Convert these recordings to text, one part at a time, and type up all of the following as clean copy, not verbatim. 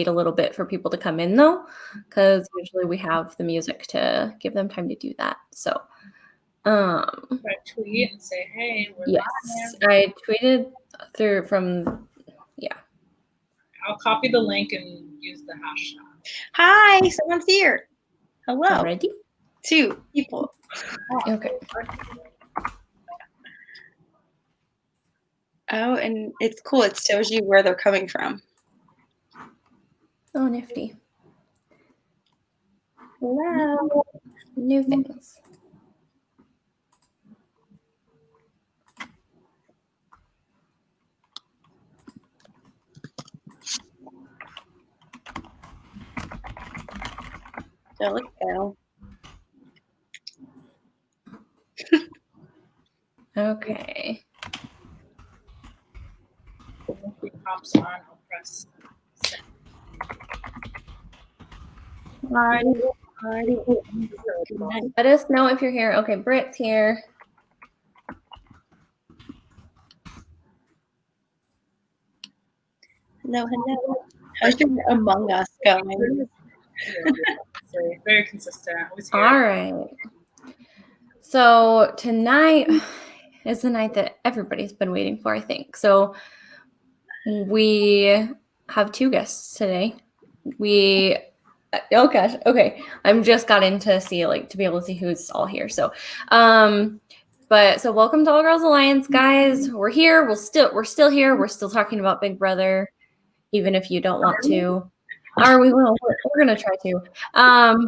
a little bit for people to come in though, because usually we have the music to give them time to do that. So I tweet and say, hey, we're yes, live. I tweeted I'll copy the link and use the hashtag. Hi, someone's here. Hello. Ready? 2 people. Okay. Oh, and it's cool. It shows you where they're coming from. Oh, nifty. Hello. New things. There we go. Okay. If it pops on, I'll press send. Let us know if you're here. Okay, Britt's here. Hello. How's your Among Us going? Very consistent. Always here. All right. So tonight is the night that everybody's been waiting for, I think. So we have 2 guests today. Oh gosh, okay. I'm just got in to see, to be able to see who's all here. So, so welcome to All Girls Alliance, guys. We're here. We're still here. We're still talking about Big Brother, even if you don't want to. Or we will. We're gonna try to.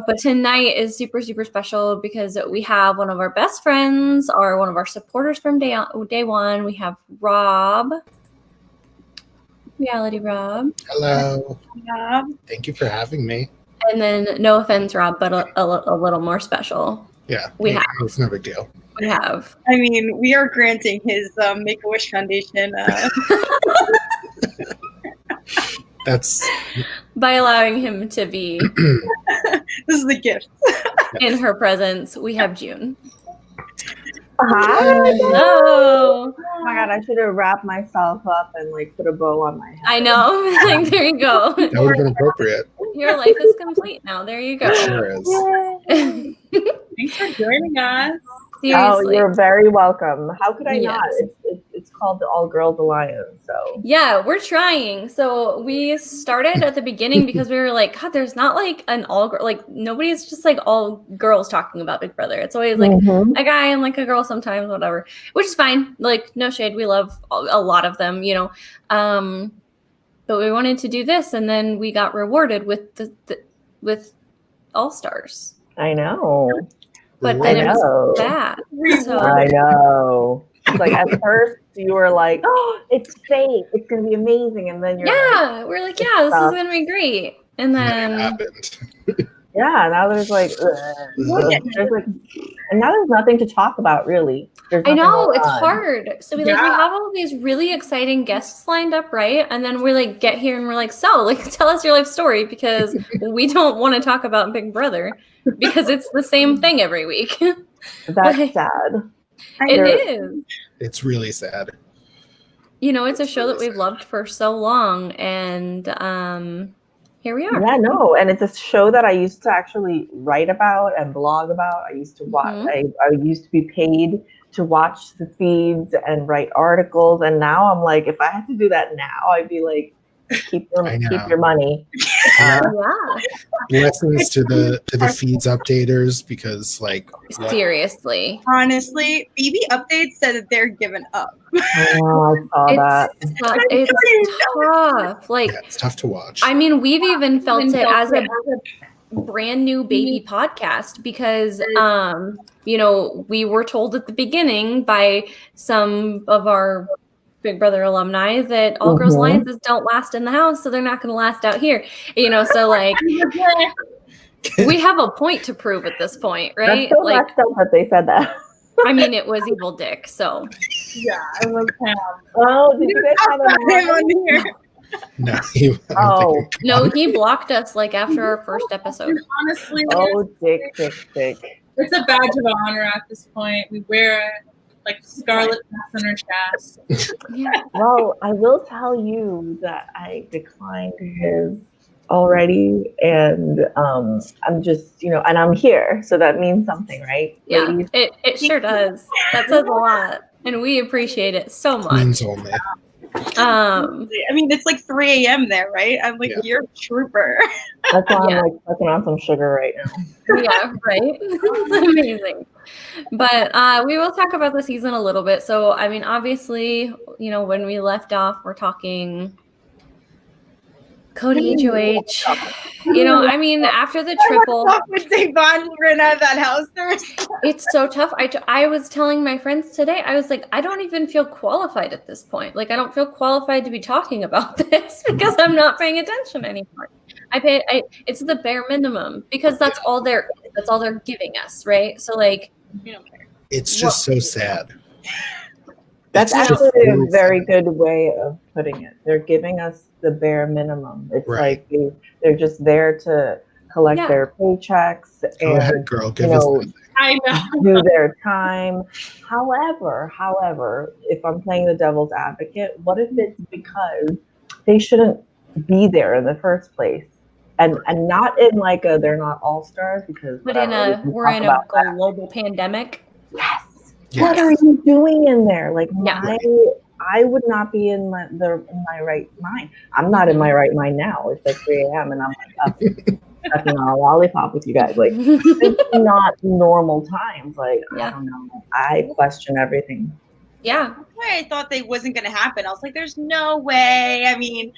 But tonight is super, super special because we have one of our best friends, or one of our supporters from day one. We have Rob. RealityRobbed. Hello. Yeah. Thank you for having me. And then, no offense, Rob, but a little more special. Yeah. It's no big deal. We have. I mean, we are granting his Make-A-Wish Foundation. That's by allowing him to be. This is the gift. In her presence, we have June. Hi. Hello. Oh my god, I should have wrapped myself up and put a bow on my head. I know. There you go. That would have been appropriate. Your life is complete now. There you go. It sure is. Thanks for joining us. Seriously. Oh, you're very welcome. How could I Yes. not? It's called the All Girls Alliance, so. Yeah, we're trying. So we started at the beginning because we were like, God, there's not an all girl, nobody's just all girls talking about Big Brother. It's always a guy and a girl sometimes, whatever, which is fine. No shade. We love a lot of them, but we wanted to do this, and then we got rewarded with with All Stars. I know. But then it was bad. So. I know. It's at first you were like, oh, it's fake. It's going to be amazing. And then we're like, yeah, this is going to be great. And then. It happened. Yeah, now there's and now there's nothing to talk about, really. I know, it's hard. So we have all these really exciting guests lined up, right? And then we get here and we're tell us your life story, because we don't want to talk about Big Brother because it's the same thing every week. That's sad. It is. It's really sad. It's a show that we've loved for so long, and here we are. Yeah, no, and it's a show that I used to actually write about and blog about. I used to watch. I used to be paid to watch the feeds and write articles, and now I'm if I had to do that now, I'd be keep your money. Lessons to the feeds updaters, because seriously, honestly, BB Updates said that they're giving up. Oh, I saw that. It's tough. It's tough to watch. I mean, we've even felt it as a brand new baby podcast, because we were told at the beginning by some of our Big Brother alumni that All Girls Alliances don't last in the house, so they're not going to last out here. So we have a point to prove at this point, right? That's so messed up that they said that. I mean, it was Evil Dick, so. Yeah, I love him. Oh, did you guys have him on here? No, no, he blocked us after our first episode. Honestly, Dick. It's a badge of honor at this point. We wear it scarlet on our chest. Yeah. Well, I will tell you that I declined his already, and I'm just, and I'm here, so that means something, right? Yeah, ladies? it sure does. That says a lot, and we appreciate it so much. Means only. I mean, it's like 3 a.m. there, right? I'm like, Yeah. you're a trooper. That's why Yeah. I'm like sucking on some sugar right now. Yeah, right. It's amazing. But we will talk about the season a little bit. So, I mean, obviously, when we left off, we're talking Cody HOH. I mean, after the triple, Would Dave Bond ran out of that house first? it's so tough. I was telling my friends today, I was like, I don't even feel qualified at this point. Like, I don't feel qualified to be talking about this because I'm not paying attention anymore. It's the bare minimum because that's all they're giving us, right? So like, You don't care. It's just so sad. That's It's just actually a really very sad. good way of putting it. They're giving us the bare minimum. It's Right. like they're just there to collect Yeah. their paychecks Go ahead, and girl. Give us nothing. I know. do their time. However, if I'm playing the devil's advocate, what if it's because they shouldn't be there in the first place? And not in like they're not all stars because but whatever, we can we're talk in a about that. global pandemic. Yes. Yes. What are you doing in there? Like Yeah. I would not be in my right mind. I'm not in my right mind now. It's like 3 a.m. and I'm like sucking on a lollipop with you guys. Like it's not normal times. Like Yeah. I don't know. I question everything. Yeah. That's why I thought they wasn't going to happen. I was like, there's no way. I mean,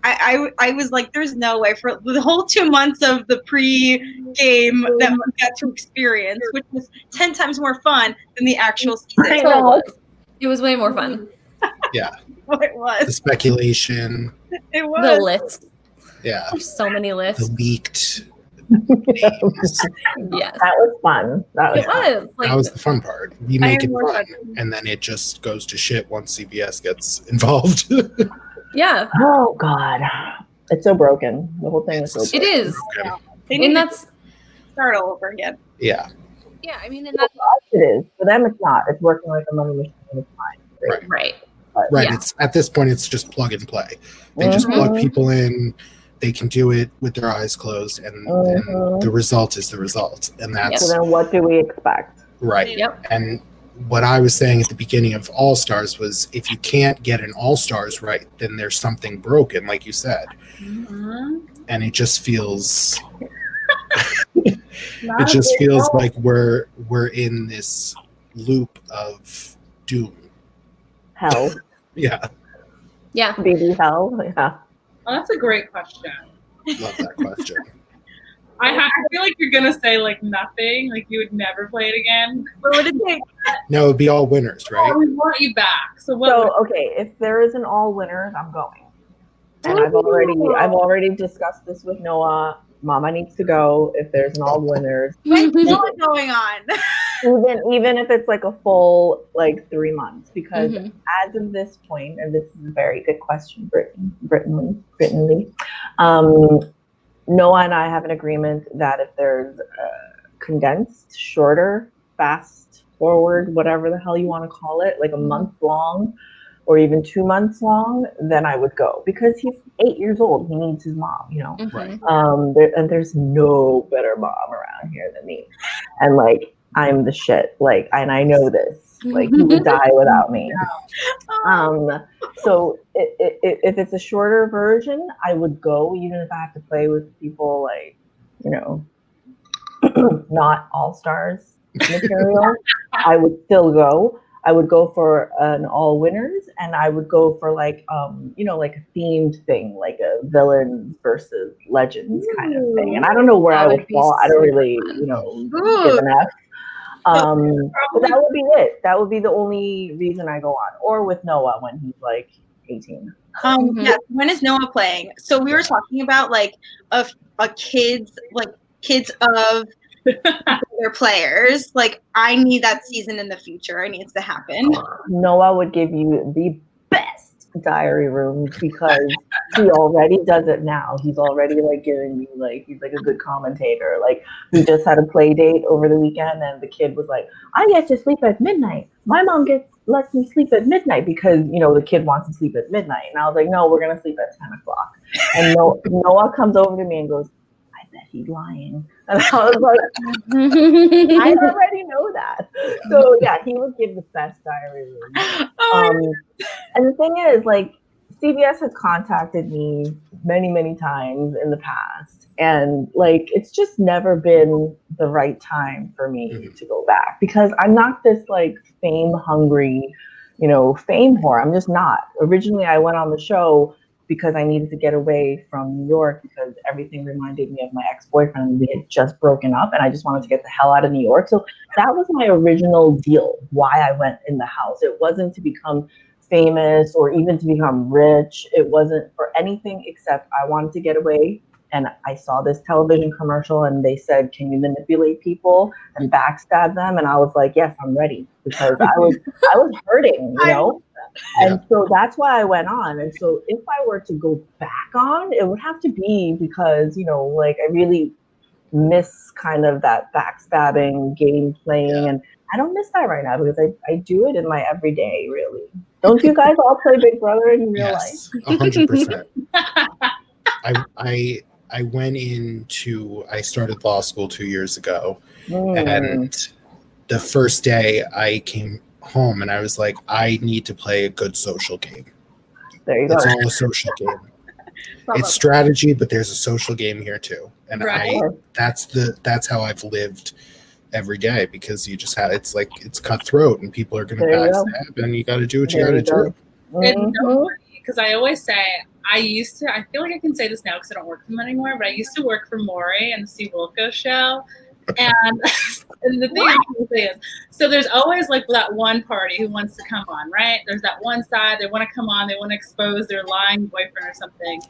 I was like, there's no way for the whole 2 months of the pre-game that we got to experience, which was 10 times more fun than the actual season. I So know. it was way more fun. Yeah. What it The was. speculation. It The was. lists. Yeah. There's so many The lists. leaked. Yes. That was fun. That was It fun. was. Like, That was the fun part. We I make am it more fun, and then it just goes to shit once CBS gets involved. yeah, Oh God. It's so broken. The whole thing is so It's- broken. it is. Okay. They need And to that's, start all over again. Yeah. yeah, I mean, and that's For us it is. For them it's not. It's working like a money machine. It's fine. Right. right. Right. Yeah. It's at this point it's just plug and play. They just plug people in. They can do it with their eyes closed, and the result is the result. And that's So then what do we expect? right. Yep. And what I was saying at the beginning of All Stars was if you can't get an All Stars right, then there's something broken, like you said. And it just feels like we're in this loop of doom. Hell. Yeah. Yeah. Baby hell. Yeah. Oh, that's a great question. Love that question. I feel like you're gonna say like nothing, like you would never play it again. What would it take? No, it'd be all winners, right? Oh, we want you back. So what? So okay, if there is an all winners, I'm going. And I've already discussed this with Noah. Mama needs to go if there's an all winners. What's going on? Even if it's like a full like 3 months, because Mhm. as of this point, and this is a very good question, Brittany, Noah and I have an agreement that if there's condensed, shorter, fast forward, whatever the hell you want to call it, like a month long or even 2 months long, then I would go because he's 8 years old. He needs his mom, Mhm. Right. and there's no better mom around here than me. And like, I'm the shit. Like, and I know this. Like, he would die without me. So if it's a shorter version, I would go, even if I have to play with people like, not all stars material. I would still go. I would go for an all winners, and I would go for like like a themed thing, like a villains versus legends kind of thing. And I don't know where That I would would be fall. I don't super really, give an F. But that would be it. That would be the only reason I go on, or with Noah when he's like 18. Yeah. When is Noah playing? So we were talking about like a kids of their players. Like I need that season in the future. It needs to happen. Noah would give you the best diary room because he already does it now. He's already like giving me like he's like a good commentator. Like we just had a play date over the weekend and the kid was like, I get to sleep at midnight. My mom gets lets me sleep at midnight because, you know, the kid wants to sleep at midnight. And I was like, no, we're going to sleep at 10 o'clock. And Noah comes over to me and goes, I bet he's lying. And I was like, I already know that. So yeah, he would give the best diary room. And the thing is, like, CBS has contacted me many, many times in the past. And like, it's just never been the right time for me to go back because I'm not this like fame hungry, you know, fame whore. I'm just not. Originally, I went on the show because I needed to get away from New York because everything reminded me of my ex-boyfriend. We had just broken up and I just wanted to get the hell out of New York. So that was my original deal, why I went in the house. It wasn't to become famous or even to become rich. It wasn't for anything except I wanted to get away. And I saw this television commercial and they said, can you manipulate people and backstab them? And I was like, yes, I'm ready because I was hurting, you know? And so that's why I went on. And so if I were to go back on, it would have to be because, you know, like I really miss kind of that backstabbing game playing. And I don't miss that right now because I do it in my everyday, really. Don't you guys all play Big Brother in real life? 100%. I went I started law school 2 years ago, and the first day I came home and I was like, I need to play a good social game. There you go. It's all a social game. It's strategy, but there's a social game here too. And that's how I've lived every day because you just have, it's cutthroat and people are going to backstab and you got to do what you got to do. It's so funny because I always say, I feel like I can say this now because I don't work for them anymore, but I used to work for Maury and the Steve Wilkos show. And the thing I can say is, so there's always like that one party who wants to come on, right? There's that one side, they want to come on, they want to expose their lying boyfriend or something.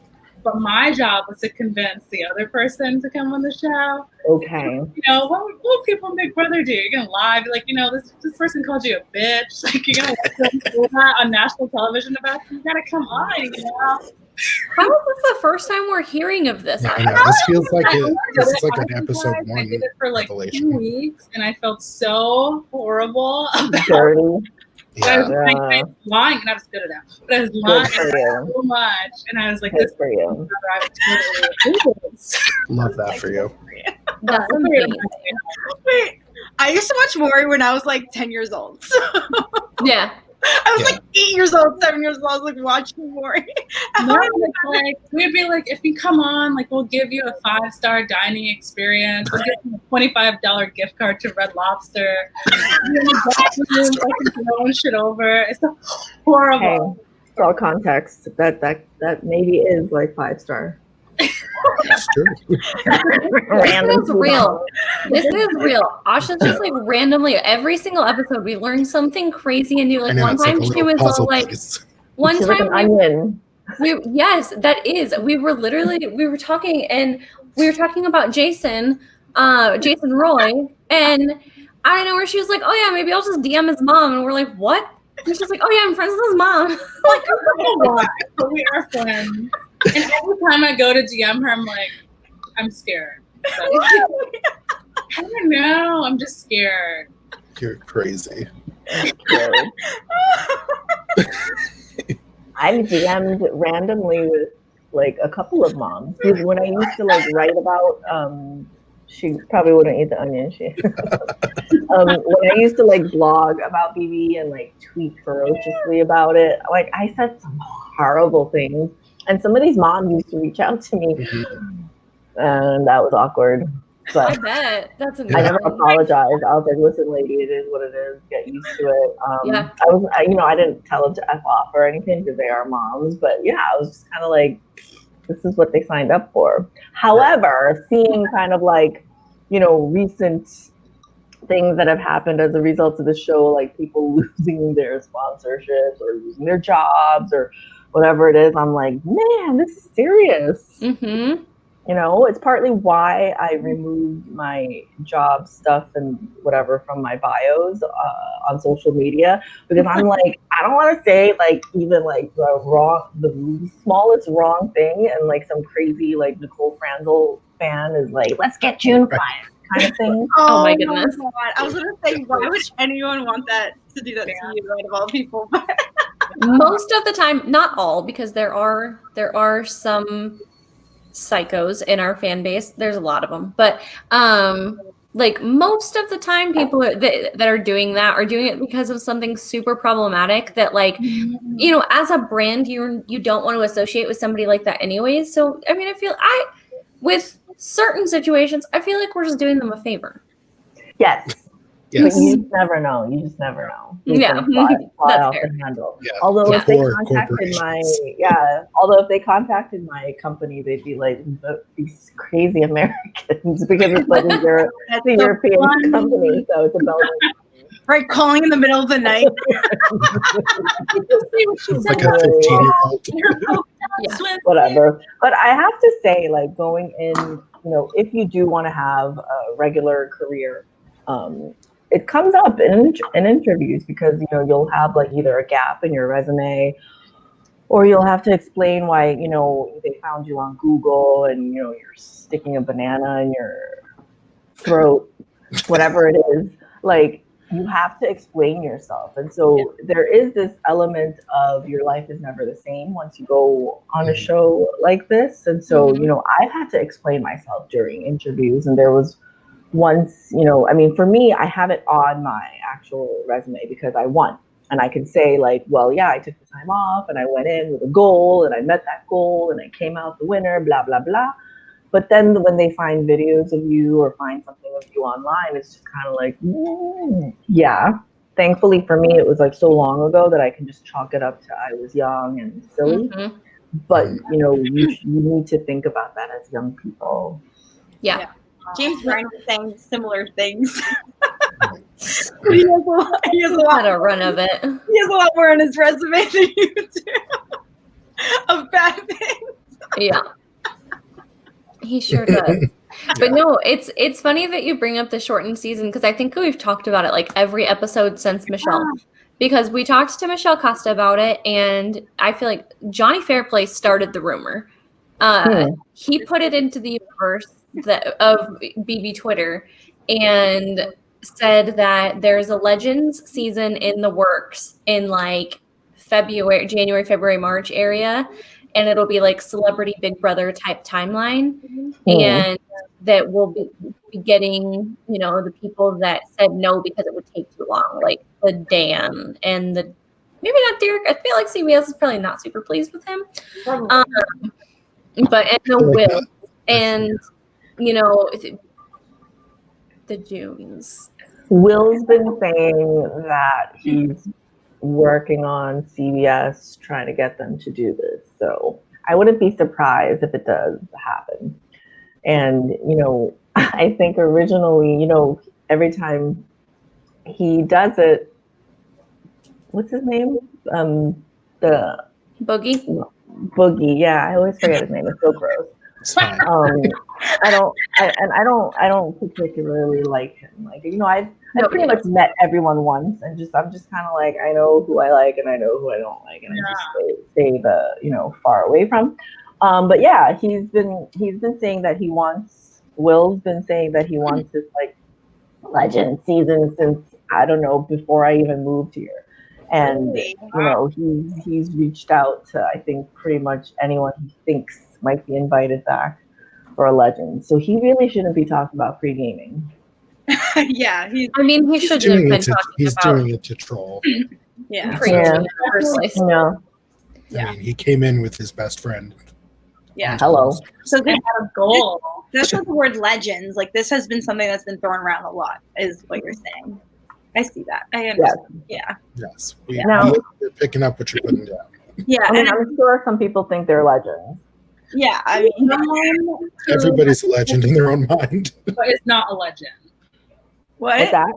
But my job was to convince the other person to come on the show. Okay. You know, what will people in Big Brother do? You're going to lie, be like, you know, this person called you a bitch. Like, you're going to do that on national television about you. You got to come on, you know? How is this the first time we're hearing of this? Yeah, I know. This feels like an episode one. I did it for like 2 weeks, and I felt so horrible. Dirty. I was lying, and I was good at that. But I was lying so much, and I was like, "This for you." Love that for you. That's amazing. Wait, I used to watch Maury when I was like 10 years old. So. Yeah. I was like 8 years old, 7 years old. I was like watching Maury. Like we'd be like, if you come on, like we'll give you a 5-star dining experience. We'll give you a $25 gift card to Red Lobster. Throwing shit over. It's horrible. Hey, it's all context. That maybe is like 5-star. That's true. This is real. This is real. Asha's just like randomly every single episode we learn something crazy and new. Like one time she was all like, one time like an onion. Yes, that is. We were talking and we were talking about Jason Roy, and I don't know where she was like, oh yeah, maybe I'll just DM his mom, and we're like, what? And she's like, oh yeah, I'm friends with his mom. Like, oh, but we are friends. And every time I go to DM her, I'm like, I'm scared. So, I don't know. I'm just scared. You're crazy. I've DM'd randomly with like a couple of moms. When I used to like write about, she probably wouldn't eat the onion. When I used to like blog about BB and like tweet ferociously about it, like I said some horrible things. And some of these moms used to reach out to me, and that was awkward. But I bet that's amazing. I never apologized. I was like, "Listen, lady, it is what it is. Get used to it." I didn't tell them to F off or anything because they are moms. But yeah, I was just kind of like, "This is what they signed up for." However, seeing kind of like, you know, recent things that have happened as a result of the show, like people losing their sponsorships or losing their jobs or whatever it is, I'm like, man, this is serious. Mm-hmm. You know, it's partly why I removed my job stuff and whatever from my bios on social media, because I'm like, I don't want to say like even like the smallest wrong thing, and like some crazy like Nicole Franzel fan is like, let's get June fired kind of thing. Oh my goodness. God. I was gonna say, why would anyone want that to do that to you, out of all people? Most of the time, not all, because there are some psychos in our fan base. There's a lot of them, but like most of the time, people that are doing that are doing it because of something super problematic that, like, you know, as a brand, you don't want to associate with somebody like that anyways. So I mean, with certain situations, I feel like we're just doing them a favor. Yes. Yes. But you just never know. You just never know. These Yeah. things fly That's off fair. the handle. Yeah. Although The if they poor contacted my company, they'd be like, these crazy Americans, because it's like it's a European company, so it's a Belgian. Right, calling in the middle of the night. It's like a 15-year-old. Yeah. Whatever. But I have to say, like, going in, you know, if you do want to have a regular career, it comes up in interviews, because, you know, you'll have like either a gap in your resume, or you'll have to explain why, you know, they found you on Google and, you know, you're sticking a banana in your throat, whatever it is. Like, you have to explain yourself. And so there is this element of your life is never the same once you go on a show like this. And so, you know, I've had to explain myself during interviews, and there was once, you know, I mean, for me, I have it on my actual resume because I won. And I can say, like, well, yeah, I took the time off and I went in with a goal and I met that goal and I came out the winner, blah, blah, blah. But then when they find videos of you or find something of you online, it's just kind of like, yeah. Thankfully for me, it was like so long ago that I can just chalk it up to I was young and silly. But, you know, you need to think about that as young people. Yeah. James Brown is saying similar things. He has a lot of run of it. He has a lot more on his resume than you do of bad things. Yeah. He sure does. But no, it's funny that you bring up the shortened season, because I think we've talked about it like every episode since Michelle. Because we talked to Michelle Costa about it, and I feel like Johnny Fairplay started the rumor. He put it into the universe of BB Twitter and said that there's a Legends season in the works in like January, February, March area. And it'll be like Celebrity Big Brother type timeline. And that we'll be getting, you know, the people that said no because it would take too long, like the Dan and the, maybe not Derek. I feel like CBS is probably not super pleased with him. But, and the Will, and, you know, the Junes. Will's been saying that he's working on CBS trying to get them to do this. So I wouldn't be surprised if it does happen. And, you know, I think originally, you know, every time he does it, what's his name? The Boogie. Yeah, I always forget his name. It's so gross. It's fine. I don't particularly like him. Like, you know, I've pretty much met everyone once, and I'm just kind of like, I know who I like and I know who I don't like, and I just stay the, you know, far away from. But yeah, he's been saying that Will's been saying that he wants this like Legend season since, I don't know, before I even moved here. And, you know, he's reached out to, I think, pretty much anyone he thinks might be invited back for a Legend. So he really shouldn't be talking about free gaming. Yeah, he should have been talking he's about doing it to troll. Yeah. Yeah. I mean, he came in with his best friend. Yeah. Hello. So they had a goal. That's what the word Legends, like, this has been something that's been thrown around a lot, is what you're saying. I see that. I understand. Yeah. Yes. We're picking up what you're putting down. Yeah. I mean, I'm sure some people think they're legends. Yeah. I mean, everybody's a legend in their own mind. But it's not a legend. What's that?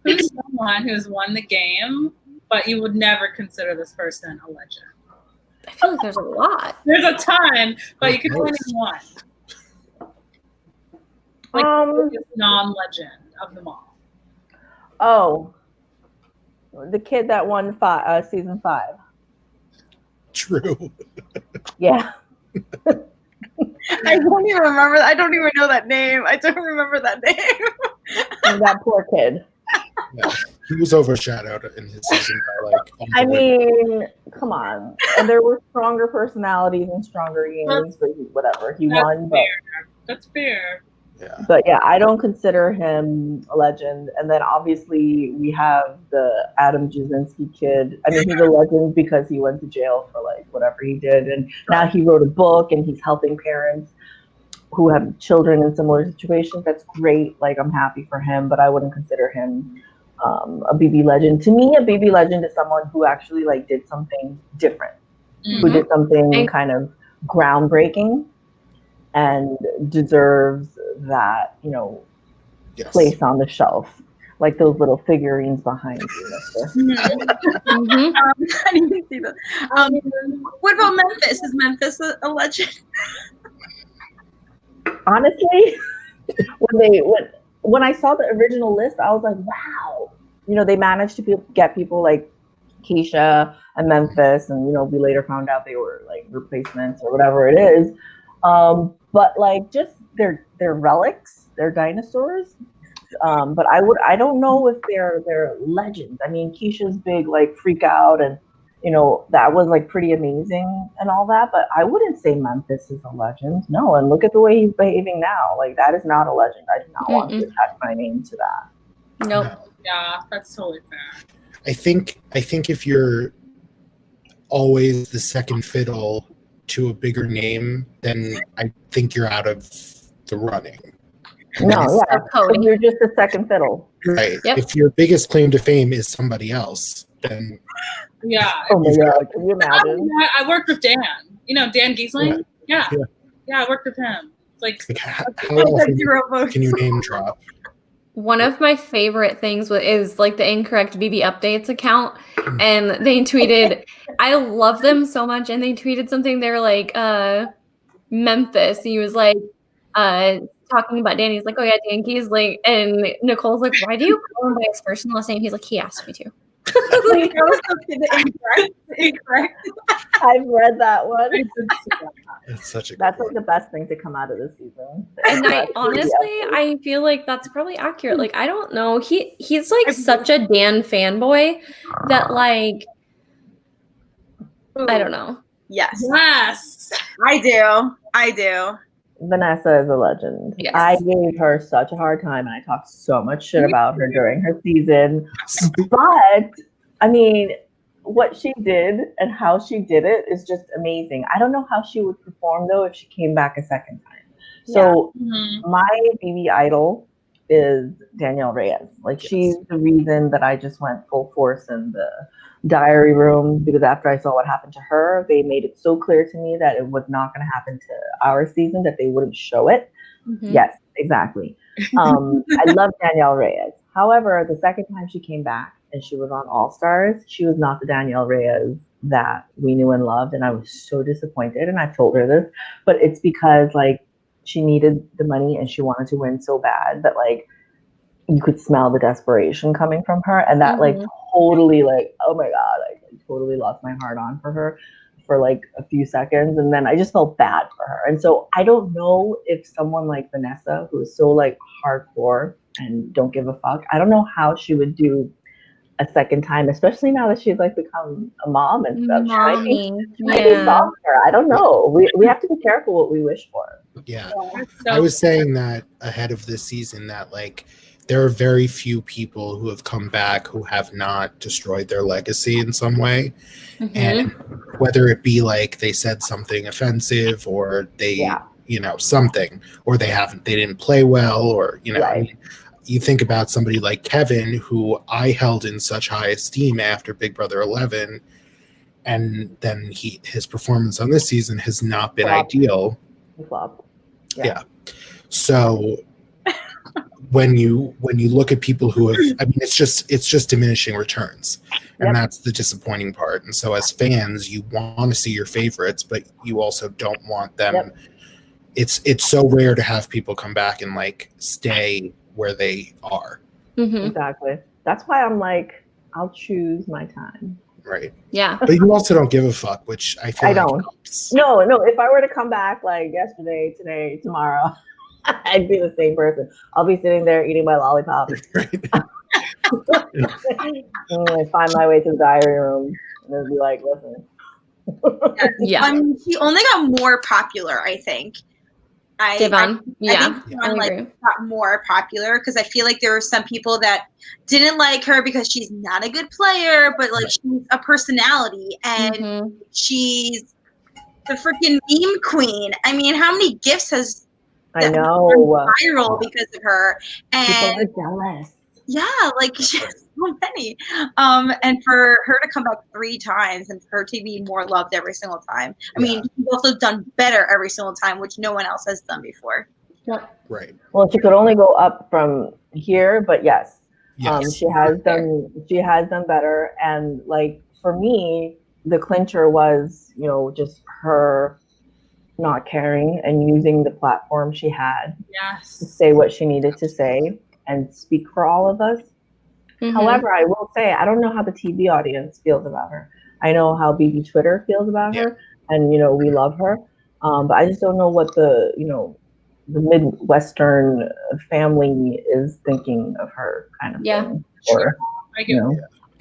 Who's someone who's won the game, but you would never consider this person a legend? I feel like there's a lot. There's a ton, but you can only name one. Like, non-legend of them all. Oh, the kid that won season 5. True. Yeah. I don't even remember. I don't even know that name. I don't remember that name. And that poor kid. Yeah, he was overshadowed in his season by like. I mean, come on. And there were stronger personalities and stronger games, but whatever. He won. But, that's fair. Yeah. But yeah, I don't consider him a legend. And then obviously we have the Adam Jasinski kid. I mean, he's a legend because he went to jail for like whatever he did. And now he wrote a book and he's helping parents who have children in similar situations. That's great. Like, I'm happy for him, but I wouldn't consider him a BB legend. To me, a BB legend is someone who actually like did something different, who did something kind of groundbreaking and deserves that, you know, place on the shelf, like those little figurines behind you, mister. I didn't see that. What about Memphis? Is Memphis a legend? Honestly, when I saw the original list, I was like, wow, you know, they managed to get people like Keisha and Memphis, and you know, we later found out they were like replacements or whatever it is. But like, just they're relics, they're dinosaurs. But I don't know if they're legends. I mean, Keisha's big like freak out, and you know, that was like pretty amazing and all that, but I wouldn't say Memphis is a legend. No, and look at the way he's behaving now. Like, that is not a legend. I do not want to attach my name to that. Nope. Yeah, that's totally fair. I think if you're always the second fiddle to a bigger name, then I think you're out of the running. No, yeah, you're just a second fiddle. Right. Yep. If your biggest claim to fame is somebody else, then yeah. Oh my God, can you imagine? I worked with Dan. You know, Dan Giesling? Yeah, I worked with him. Like how often can you name drop? One of my favorite things is like the Incorrect BB Updates account, and they tweeted, I love them so much, and they tweeted something, they're like, Memphis, he was like, talking about Danny's like, oh yeah, Dan Giesling, and Nicole's like, why do you call him by his first and last name? He's like, he asked me to. Like, incorrect. I've read that one. That's such a like the best thing to come out of this season. And I feel like that's probably accurate. Like, I don't know. He's like such a Dan fanboy that like I don't know. Yes. I do. Vanessa is a legend. Yes. I gave her such a hard time, and I talked so much shit about her during her season. But I mean, what she did and how she did it is just amazing. I don't know how she would perform though if she came back a second time. So my BB idol is Danielle Reyes. Like, she's the reason that I just went full force in the diary room, because after I saw what happened to her, they made it so clear to me that it was not going to happen to our season, that they wouldn't show it. Yes, exactly. I love Danielle Reyes. However, the second time she came back and she was on All Stars, she was not the Danielle Reyes that we knew and loved, and I was so disappointed, and I told her this, but it's because like she needed the money and she wanted to win so bad that like you could smell the desperation coming from her, and that like totally like, oh my God, I totally lost my heart on for her for like a few seconds, and then I just felt bad for her. And so I don't know if someone like Vanessa, who is so like hardcore and don't give a fuck, I don't know how she would do a second time, especially now that she's like become a mom and stuff. She might be softer. I don't know. We have to be careful what we wish for. Yeah. I was saying that ahead of this season, that like there are very few people who have come back who have not destroyed their legacy in some way. And whether it be like they said something offensive, or they, you know, something, or they didn't play well, or, you know, I mean, you think about somebody like Kevin, who I held in such high esteem after Big Brother 11, and then his performance on this season has not been ideal. Yeah. So when you look at people who have, I mean, it's just diminishing returns, and that's the disappointing part. And so as fans, you want to see your favorites, but you also don't want them. It's so rare to have people come back and like stay where they are. Exactly. That's why I'm like, I'll choose my time. Right. Yeah. But you also don't give a fuck, which I feel I like don't. helps. No. If I were to come back like yesterday, today, tomorrow, I'd be the same person. I'll be sitting there eating my lollipop. Right. I find my way to the diary room and it'll be like, listen. Yeah. He only got more popular, I think. Devon. I think Devon got more popular because I feel like there were some people that didn't like her because she's not a good player, but like she's a personality and she's the freaking meme queen. I mean, how many gifts has I know viral because of her? And people are jealous. Yeah, like she has so many. And for her to come back 3 times and for her to be more loved every single time. I mean, she's also done better every single time, which no one else has done before. Right. Well, she could only go up from here, but yes. She has done better. And like for me, the clincher was, just her not caring and using the platform she had to say what she needed to say and speak for all of us. However, I will say, I don't know how the TV audience feels about her. I know how BB Twitter feels about her, and we love her. But I just don't know what the Midwestern family is thinking of her, kind of thing. Or,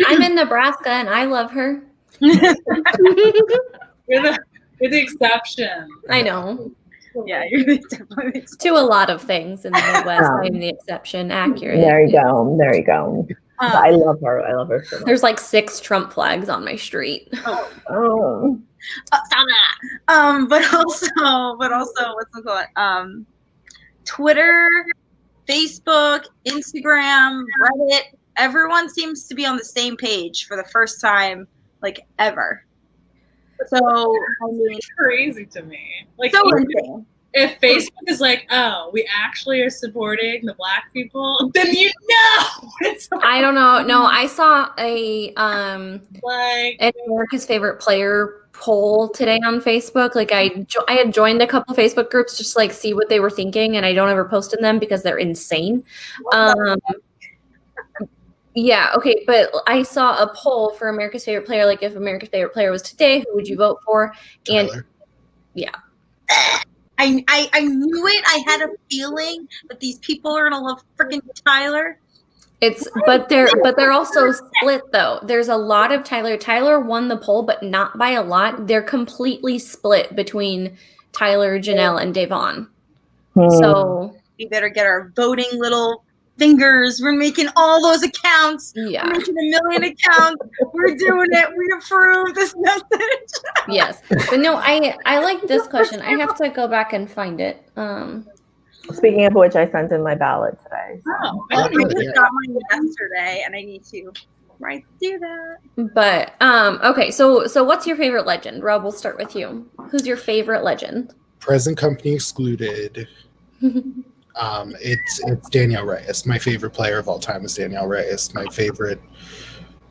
I'm in Nebraska and I love her. You're the exception. I know. Yeah, you're definitely to a lot of things in the Midwest. I'm the exception. Accurate. There you go. I love her. I love her so much. There's like 6 Trump flags on my street. Oh. Stop that. But also, what's it called? Twitter, Facebook, Instagram, Reddit. Everyone seems to be on the same page for the first time, like ever. So I mean, it's crazy to me. Like, so insane. If Facebook is like, oh, we actually are supporting the Black people, then you know. I don't know. No, I saw an America's Favorite Player poll today on Facebook. Like I had joined a couple of Facebook groups just to like see what they were thinking, and I don't ever post in them because they're insane. Yeah, okay, but I saw a poll for America's Favorite Player, like if America's Favorite Player was today, who would you vote for? Tyler. And yeah. I knew it. I had a feeling that these people are gonna love freaking Tyler. But they're also split though. There's a lot of Tyler. Tyler won the poll, but not by a lot. They're completely split between Tyler, Janelle, and Devon. So we better get our voting little fingers. We're making all those accounts. Yeah. We're making 1 million accounts. We're doing it. We approve this message. Yes. But no, I like this question. I have to go back and find it. Speaking of which, I sent in my ballot today. So. Oh, I just got mine yesterday, and I need to do that. But okay, so what's your favorite legend? Rob, we'll start with you. Who's your favorite legend? Present company excluded. It's Danielle Reyes. My favorite player of all time is Danielle Reyes. My favorite.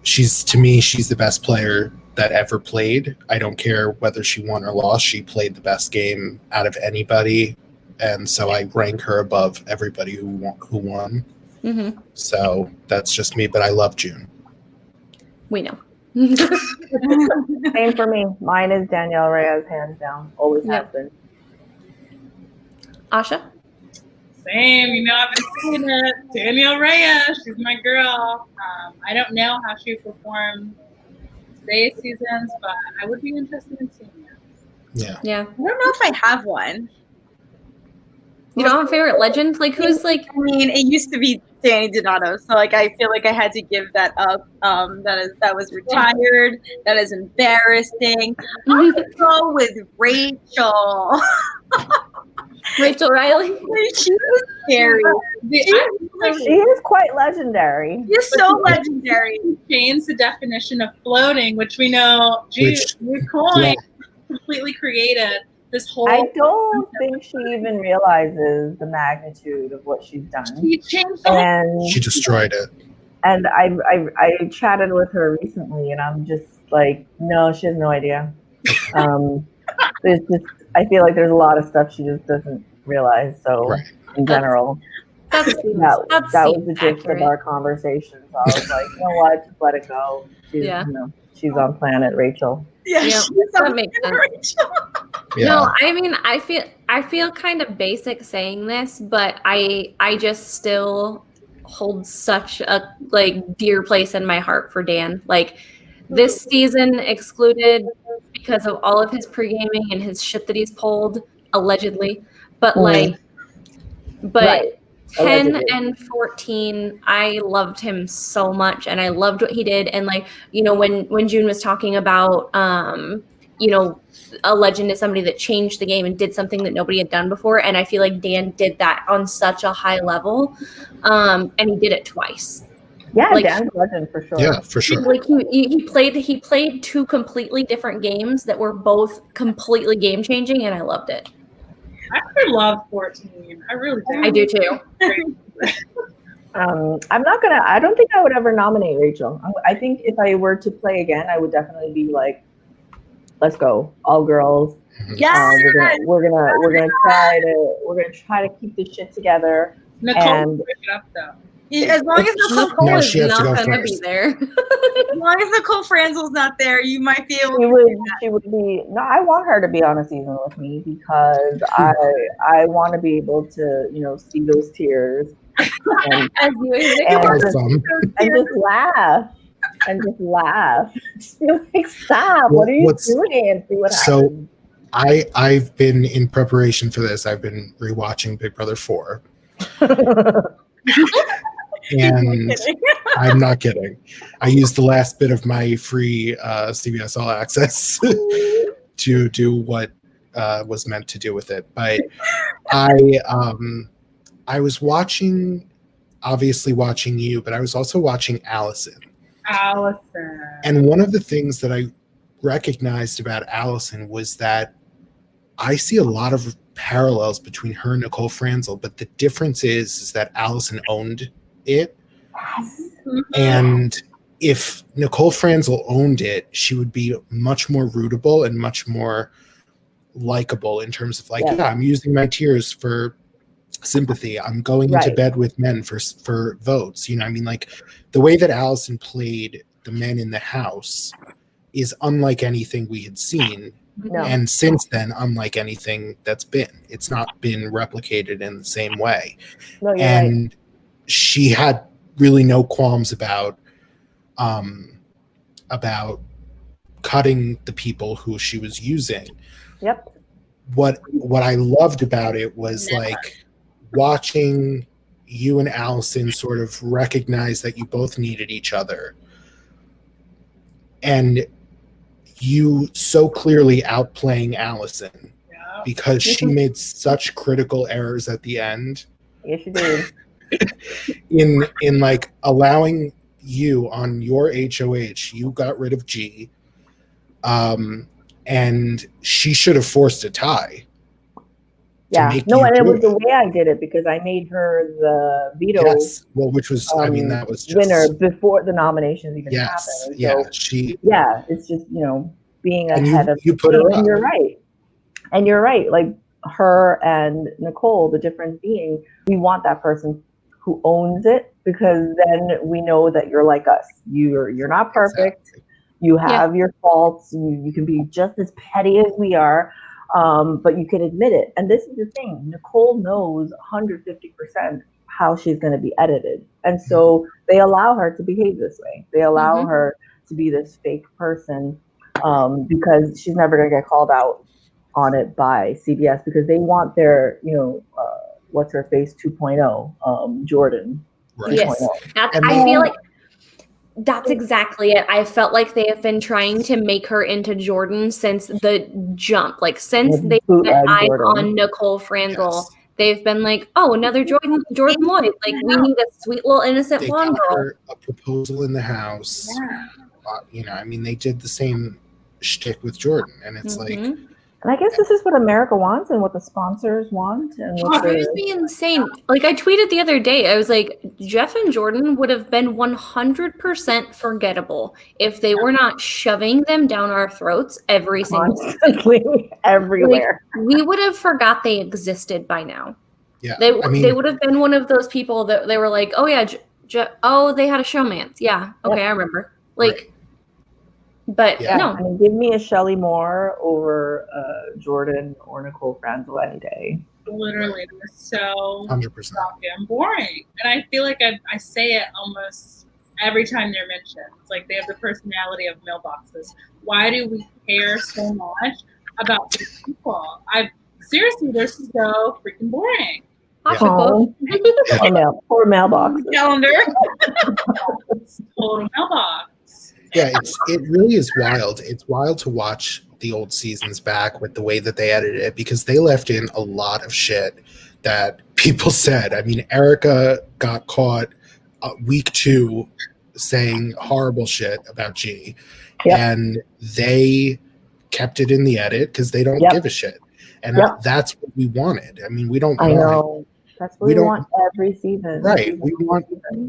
She's the best player that ever played. I don't care whether she won or lost. She played the best game out of anybody, and so I rank her above everybody who won. Mm-hmm. So that's just me. But I love June. We know. Same for me. Mine is Danielle Reyes, hands down. Always has been. Asha? Same, I've been seeing it. Danielle Reyes, she's my girl. I don't know how she performed today's seasons, but I would be interested in seeing it. Yeah. I don't know if I have one. You don't have a favorite legend? Like who's like? I mean, it used to be Danny Donato, so like I feel like I had to give that up. That was retired. That is embarrassing. I'm gonna go with Rachel. Rachel Riley. She's scary. She is quite legendary. She's so legendary. Changed the definition of floating, which we know Coin completely created this whole. I don't think she even realizes the magnitude of what she's done. She changed and she destroyed it. And I chatted with her recently, and I'm just like, no, she has no idea. I feel like there's a lot of stuff she just doesn't realize. So in general, that was the gist of our conversation. So I was like, you know what, just let it go. she's on planet Rachel. Yeah, Yeah, she's that on makes planet sense. Rachel. Yeah. No, I mean, I feel kind of basic saying this, but I just still hold such a like dear place in my heart for Dan. Like this season excluded because of all of his pre-gaming and his shit that he's pulled allegedly, but like, but Right. 10 Allegedly. and 14, I loved him so much, and I loved what he did. And like, you know, when June was talking about you know, a legend is somebody that changed the game and did something that nobody had done before, and I feel like Dan did that on such a high level, and he did it twice. Yeah, Like, Dan's legend for sure. Yeah, for sure. like he played two completely different games that were both completely game changing, and I loved it. I really love 14. I really do. I do too. I don't think I would ever nominate Rachel. I think if I were to play again, I would definitely be like, let's go, all girls. Yes. We're gonna try to keep this shit together. Nicole, And- pick it up though. As long as Nicole No, is she has to not go gonna first. be there. as long as Nicole Franzel's not there, you might be able She to would. do that. She would be. No, I want her to be on a season with me because I want to be able to see those tears and As you Awesome. just laugh. Just be like, stop! What are you doing? And see what happens. I've been in preparation for this. I've been rewatching Big Brother 4. And I'm not kidding. I used the last bit of my free CBS All Access to do what was meant to do with it. But I was obviously watching you, but I was also watching Allison. And one of the things that I recognized about Allison was that I see a lot of parallels between her and Nicole Franzel, but the difference is that Allison owned it. And if Nicole Franzel owned it, she would be much more rootable and much more likable in terms of like, yeah, I'm using my tears for sympathy. I'm going into bed with men for votes. I mean, like the way that Allison played the men in the house is unlike anything we had seen. No. And since then, unlike anything it's not been replicated in the same way. No, you're and right. She had really no qualms about cutting the people who she was using. Yep. What I loved about it was like watching you and Allison sort of recognize that you both needed each other. And you so clearly outplaying Allison because she made such critical errors at the end. Yes, she did. in like allowing you on your HOH, you got rid of G, and she should have forced a tie. Yeah, no, and it was the way I did it because I made her the veto. Yes, well, which was, I mean, that was just winner before the nominations even happened. So, it's just being ahead of you put her up. And you're right. Like her and Nicole, the difference being, we want that person who owns it because then we know that you're like us. You're not perfect. Exactly. You have your faults. You can be just as petty as we are. But you can admit it. And this is the thing. Nicole knows 150% how she's going to be edited. And so they allow her to behave this way. They allow her to be this fake person because she's never going to get called out on it by CBS because they want their, what's her face 2.0, Jordan. Right. Yes. I feel like that's exactly it. I felt like they have been trying to make her into Jordan since the jump. Like since they put eyes on Nicole Franzel, they've been like, "Oh, another Jordan Lloyd. Like we need a sweet little innocent blonde girl." Her a proposal in the house. Yeah. I mean, they did the same shtick with Jordan, and it's like. And I guess this is what America wants and what the sponsors want. And what it would be insane. Like I tweeted the other day, I was like, Jeff and Jordan would have been 100% forgettable if they were not shoving them down our throats every single constantly everywhere. Like, we would have forgot they existed by now. Yeah, they would have been one of those people that they were like, oh yeah, they had a showmance. Yeah, okay, I remember. Like. But Yeah. no, I mean, give me a Shelley Moore over Jordan or Nicole Franzel any day. Literally, they're so 100%. fucking boring. And I feel like I say it almost every time they're mentioned. It's like they have the personality of mailboxes. Why do we care so much about these people? Seriously, they're so freaking boring. Oh, poor mailbox. Calendar. Total mailbox. Yeah, it really is wild. It's wild to watch the old seasons back with the way that they edited it, because they left in a lot of shit that people said. I mean, Erica got caught week 2 saying horrible shit about G, and they kept it in the edit because they don't give a shit, and that's what we wanted. I mean, we don't. I know. That's what we want every season. Right. We want,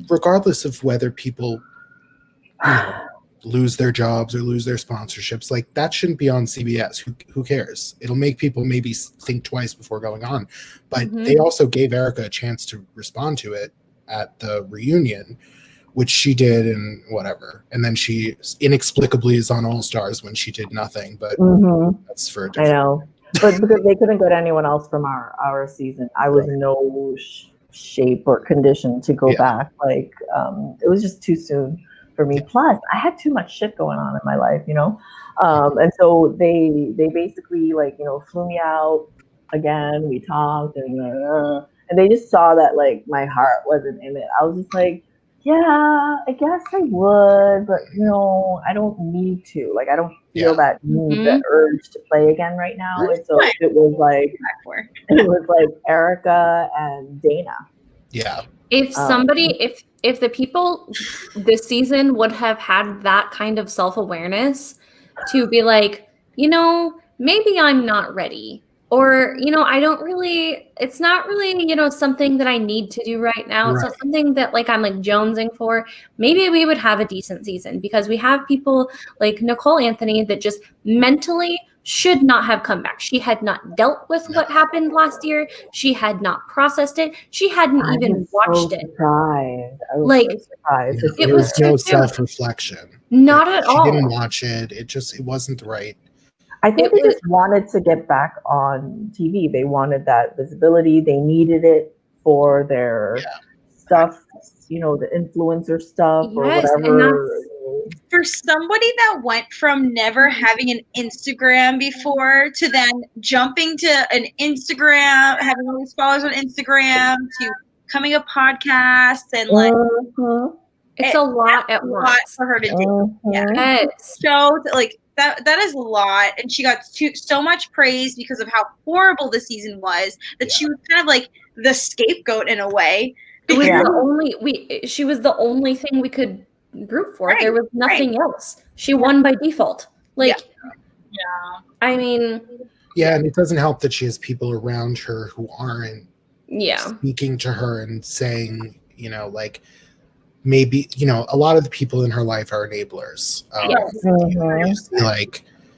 regardless of whether people lose their jobs or lose their sponsorships, like that shouldn't be on CBS. Who cares? It'll make people maybe think twice before going on. But they also gave Erica a chance to respond to it at the reunion, which she did, and whatever. And then she inexplicably is on All Stars when she did nothing. But that's for a different. I know. But because they couldn't get anyone else from our season, I was in no shape or condition to go back. Like, it was just too soon for me. Plus, I had too much shit going on in my life, and so they basically flew me out again. We talked, and they just saw that like my heart wasn't in it. I was just like, yeah, I guess I would, but I don't need to. Like, I don't feel that need, the urge to play again right now. And so it was like Erica and Dana. Yeah. If somebody, if the people this season would have had that kind of self-awareness to be like, maybe I'm not ready. Or, I don't really, it's not really, something that I need to do right now. It's not something that I'm jonesing for. Maybe we would have a decent season, because we have people like Nicole Anthony that just mentally should not have come back. She had not dealt with what happened last year. She had not processed it. She hadn't even watched it. I was so surprised. It was no self-reflection. Not at all. She didn't watch it. It wasn't right. I think they just wanted to get back on TV. They wanted that visibility. They needed it for their stuff, the influencer stuff or whatever. For somebody that went from never having an Instagram before to then jumping to an Instagram, having all these followers on Instagram, to coming a podcast, and it's a lot at once. Lot for her to do. Yes. So that is a lot, and she got so much praise because of how horrible the season was that she was kind of like the scapegoat in a way. It was she was the only thing we could root for. There was nothing else. She won by default. I mean, and it doesn't help that she has people around her who aren't speaking to her and saying, maybe, a lot of the people in her life are enablers.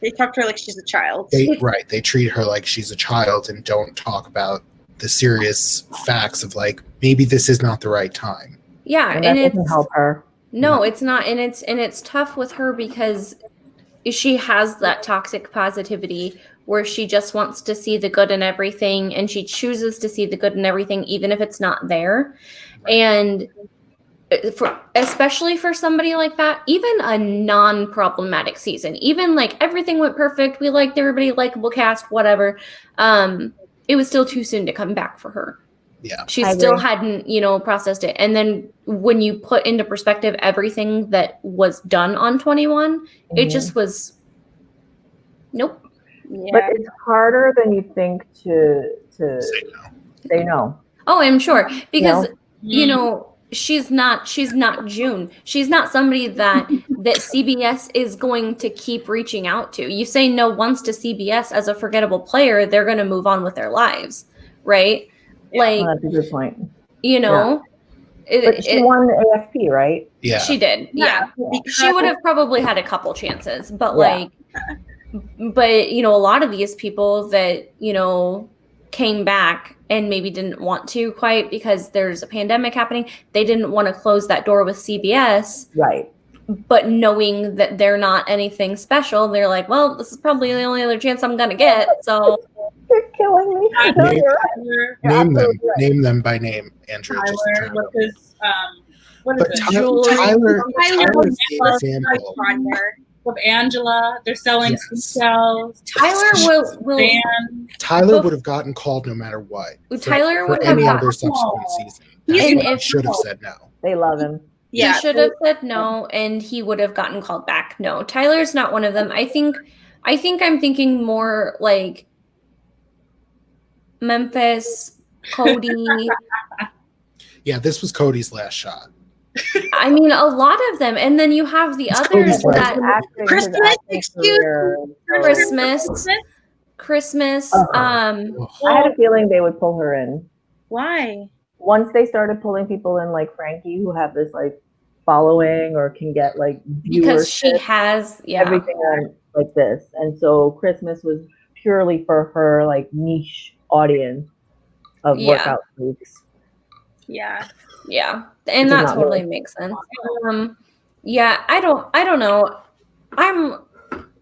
They talk to her like she's a child. They treat her like she's a child and don't talk about the serious facts of maybe this is not the right time. Yeah, and that doesn't help her. No, it's not, and it's tough with her because she has that toxic positivity where she just wants to see the good in everything, and she chooses to see the good in everything even if it's not there. And especially for somebody like that, even a non-problematic season, even everything went perfect, we liked everybody, likable cast, whatever, it was still too soon to come back for her. She still hadn't processed it. And then when you put into perspective everything that was done on 21, it just was nope. But it's harder than you think to say no. Oh, I'm sure, because she's not June. She's not somebody that CBS is going to keep reaching out to. You say no once to CBS as a forgettable player, they're going to move on with their lives, right? That's a good point. But she won the AFP, right? Yeah, she did. Yeah, she would have probably had a couple chances, but a lot of these people that came back and maybe didn't want to quite because there's a pandemic happening. They didn't want to close that door with CBS. Right. but knowing that they're not anything special, they're like, well, this is probably the only other chance I'm gonna get. So You're killing me. No, Name them by name, Andrew. Tyler with his what is But it? Tyler is the example. With Angela, they're selling seashells. Tyler Tyler would have gotten called no matter what. Tyler would for have any gotten other subsequent season. He Should have said no. They love him. Yeah, he should have said no, and he would have gotten called back. No, Tyler's not one of them. I think I'm thinking more like Memphis, Cody. Yeah, this was Cody's last shot. I mean, a lot of them, and then you have the others that Christmas. I had a feeling they would pull her in. Why? Once they started pulling people in, like Frankie, who have this like following or can get like because she has everything on like this, and so Christmas was purely for her like niche audience of workout freaks. Yeah. Yeah, and that totally makes sense. Yeah, I don't know. I'm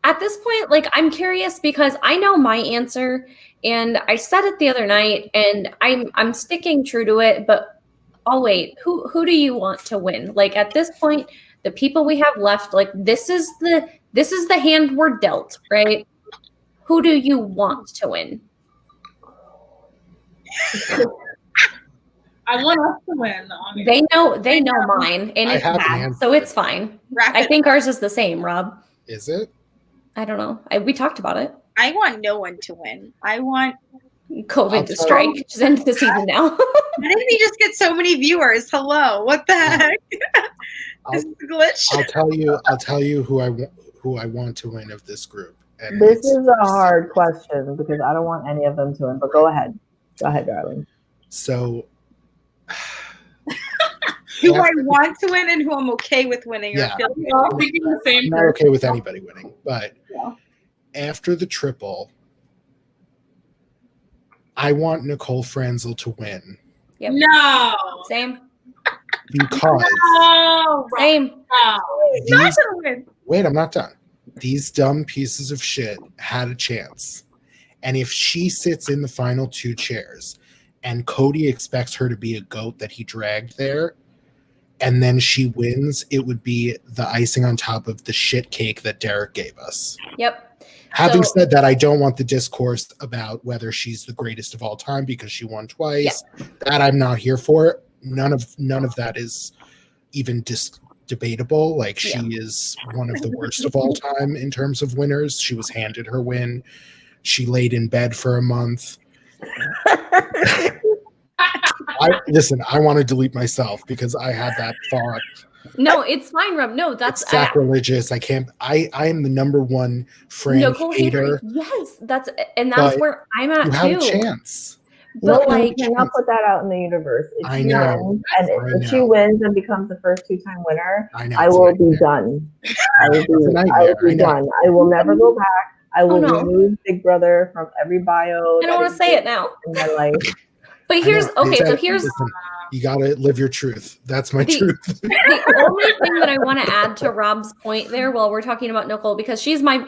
at this point, like, I'm curious because I know my answer, and I said it the other night, and I'm sticking true to it. But I'll wait. Who do you want to win? Like at this point, the people we have left, like this is the hand we're dealt, right? Who do you want to win? I want us to win. Obviously. They know mine, and it's bad, so it's fine. I think ours is the same, Rob. Is it? I don't know. We talked about it. I want no one to win. I want COVID to strike. Just end the season now. Why didn't he just get so many viewers? Hello, what the heck? This is a glitch. I'll tell you who I want to win of this group. And this is a hard question because I don't want any of them to win. But go ahead, darling. So. Who I want to win and who I'm okay with winning. Yeah. I'm thinking the same. I'm not okay with anybody winning, but after the triple, I want Nicole Franzel to win. Yep. No. Same. Because same. Not gonna win. Wait, I'm not done. These dumb pieces of shit had a chance. And if she sits in the final two chairs and Cody expects her to be a goat that he dragged there, and then she wins, it would be the icing on top of the shit cake that Derek gave us. Yep. Having said that, I don't want the discourse about whether she's the greatest of all time because she won twice. Yeah. That I'm not here for. None of that is even debatable. Like she is one of the worst of all time in terms of winners. She was handed her win. She laid in bed for a month. I want to delete myself because I had that thought. No, it's fine, Rob. No, that's sacrilegious. I can't. I am the number one Frank hater. Yes, that's where I'm at too. You have a chance. But you cannot put that out in the universe. If I know. If she wins and becomes the first two-time winner, I will be done. I will be done. I will never go back. I will remove Big Brother from every bio. I don't want to say it now. In my life. But here's listen, you gotta live your truth. That's my truth. The only thing that I want to add to Rob's point there, while we're talking about Nicole, because she's my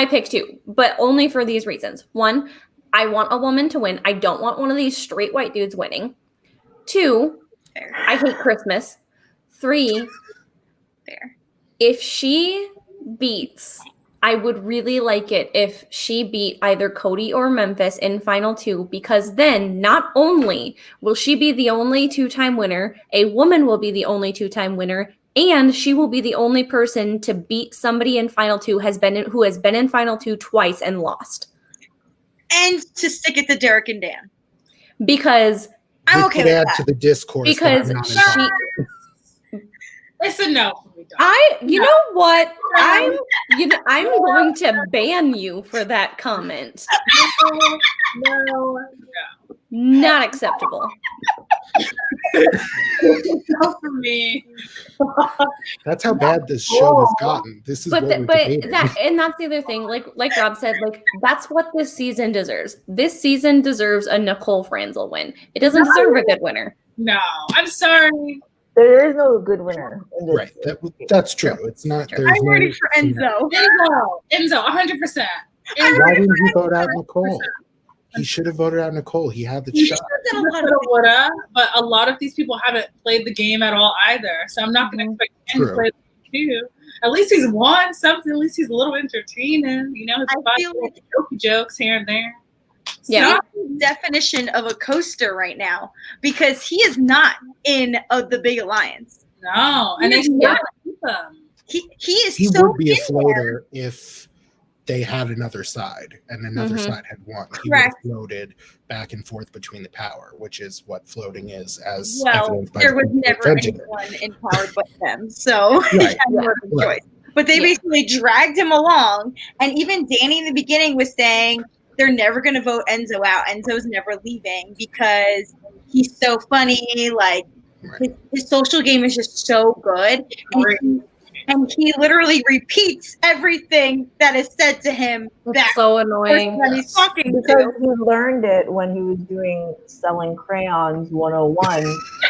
pick too, but only for these reasons. One, I want a woman to win. I don't want one of these straight white dudes winning. Two, I hate Christmas. Three, if she beats, I would really like it if she beat either Cody or Memphis in final two, because then not only will she be the only two-time winner, a woman will be the only two-time winner, and she will be the only person to beat somebody in final two who has been in final two twice and lost. And to stick it to Derek and Dan. Because I'm okay with that. To the discourse. Because listen, no. You know what? I'm going to ban you for that comment. No. Not acceptable. No for me. That's how bad this show has gotten. This is that's the other thing. Like Rob said, that's what this season deserves. This season deserves a Nicole Franzel win. It doesn't deserve a good winner. No, I'm sorry. There is no good winner in this. Right. That's true. It's not. There's I'm ready for Enzo. Enzo, 100%. Why didn't he vote out Nicole? He should have voted out Nicole. He had the shot. Woulda, but a lot of these people haven't played the game at all either. So I'm not going to expect him to play the game too. At least he's won something. At least he's a little entertaining. You know, I feel like jokes here and there. Yeah. Definition of a coaster right now, because he is not in the big alliance. No, and it's not them. He is. He so would be a floater if they had another side and another side had won. He would have floated back and forth between the power, which is what floating is. As evidenced by there was never anyone in power but them, so he had more of a choice. But they basically dragged him along, and even Danny in the beginning was saying they're never going to vote Enzo out. Enzo's never leaving because he's so funny. Like his social game is just so good. And he literally repeats everything that is said to him. That's so annoying. That he's talking because he learned it when he was doing Selling Crayons 101.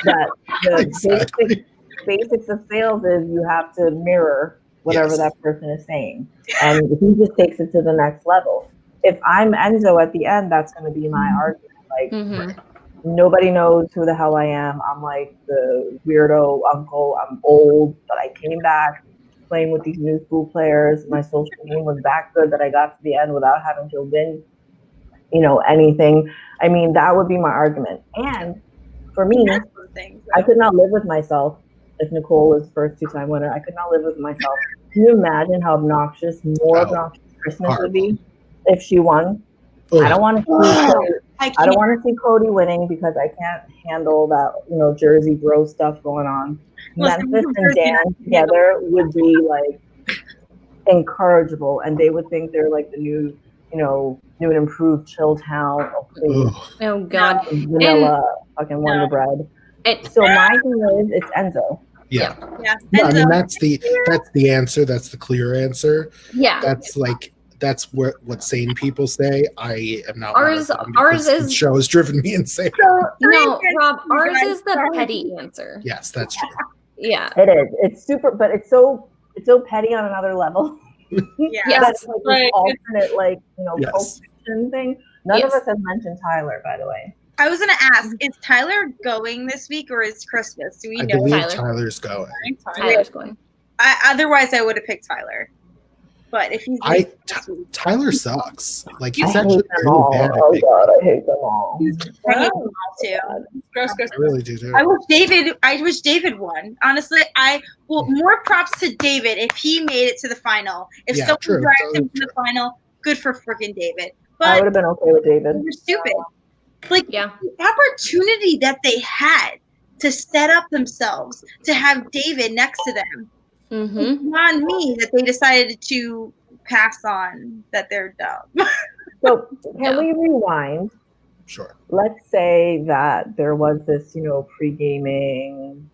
That the basics of sales is you have to mirror whatever that person is saying. And he just takes it to the next level. If I'm Enzo at the end, that's going to be my argument. Like, nobody knows who the hell I am. I'm like the weirdo uncle. I'm old, but I came back playing with these new school players. My social game was that good that I got to the end without having to win, anything. I mean, that would be my argument. And for me, I could not live with myself if Nicole was first two-time winner. I could not live with myself. Can you imagine how obnoxious Christmas would be if she won? I don't want to see I don't want to see Cody winning because I can't handle that, Jersey bro stuff going on. Memphis and Dan together would be like incorrigible, and they would think they're like the new and improved chill town. Oh God, vanilla fucking Wonder Bread. So my thing is, it's Enzo. Yeah. No, I mean that's the answer. That's the clear answer. Yeah. That's what sane people say. I am not. Ours is the show has driven me insane. No, Rob. Ours is the petty answer. Yes, that's true. Yeah, it is. It's super, but it's so petty on another level. Yes, that's like alternate, pulp fiction thing. None of us have mentioned Tyler, by the way. I was gonna ask: is Tyler going this week or is Christmas? Do we know? I believe Tyler's going. Tyler's going. Otherwise, I would have picked Tyler. But if he's Tyler sucks. Like he's I actually really bad. Oh God, I hate them all. I hate them all too. I really do too. I wish David won. Honestly, more props to David if he made it to the final. If someone dragged him to the final, good for freaking David. But I would have been okay with David. They're stupid. Like the opportunity that they had to set up themselves to have David next to them. It's on me that they decided to pass on that they're dumb. So can we rewind? Sure. Let's say that there was this, pre-gaming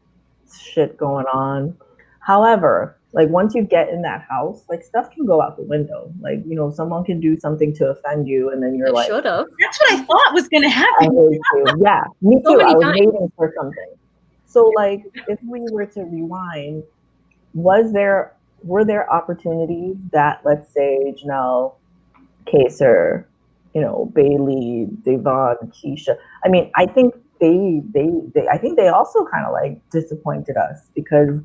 shit going on. However, like once you get in that house, like stuff can go out the window. Like, someone can do something to offend you and then you're should have. That's what I thought was going to happen. Yeah, me too. I was waiting for something. So like if we were to rewind, were there opportunities that, let's say, Janelle, Kaser, Bailey, Devon, Keisha? I mean, I think they also kind of like disappointed us because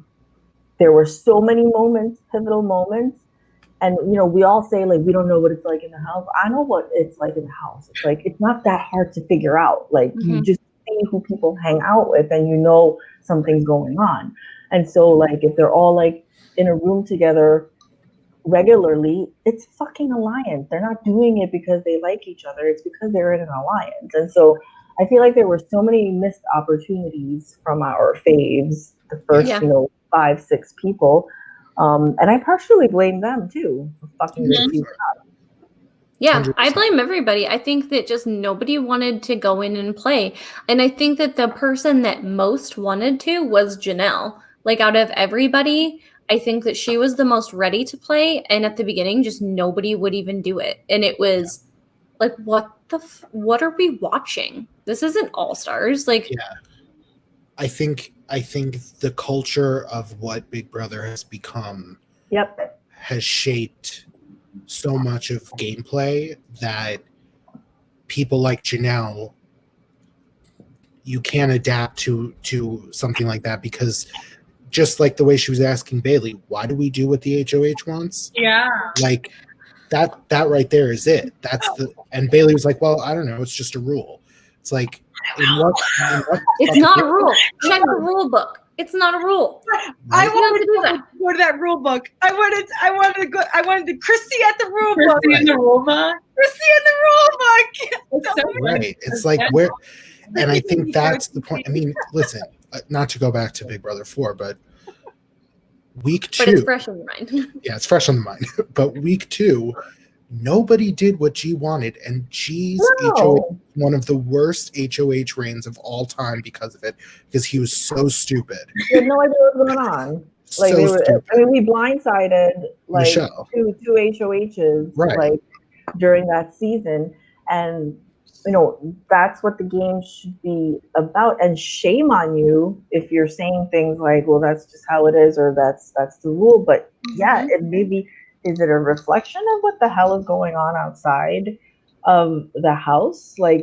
there were so many moments, pivotal moments, and we all say like we don't know what it's like in the house. I know what it's like in the house. It's like it's not that hard to figure out. Like you just see who people hang out with, and something's going on. And so, like, if they're all, like, in a room together regularly, it's fucking alliance. They're not doing it because they like each other. It's because they're in an alliance. And so I feel like there were so many missed opportunities from our faves, the first, 5-6 people. And I partially blame them, too, for fucking this season up. Yeah, 100%. I blame everybody. I think that just nobody wanted to go in and play. And I think that the person that most wanted to was Janelle. Like, out of everybody, I think that she was the most ready to play. And at the beginning, just nobody would even do it. And it was like, what are we watching? This isn't All-Stars. Like, I think the culture of what Big Brother has become has shaped so much of gameplay that people like Janelle, you can't adapt to something like that, because just like the way she was asking Bailey, why do we do what the HOH wants? Yeah. Like that right there is it. And Bailey was like, well, I don't know, it's just a rule. It's like, it's not a rule. Check the rule book. It's not a rule. I wanted to go to that rule book. I wanted to go. I wanted Chrissy at the rule book. Chrissy in the rule book. Chrissy in the rule book. It's so right. It's like where, and I think that's the point. I mean, listen, not to go back to Big Brother 4, but week 2. But it's fresh on the mind. Yeah, it's fresh on the mind. But week 2, nobody did what G wanted, and G's HOH, one of the worst HOH reigns of all time because of it, because he was so stupid. He had no idea what was going on. Like we blindsided like Michelle. two HOHs like during that season, and that's what the game should be about. And shame on you if you're saying things like, well, that's just how it is, or that's the rule. But yeah, it maybe. Is it a reflection of what the hell is going on outside of the house? Like,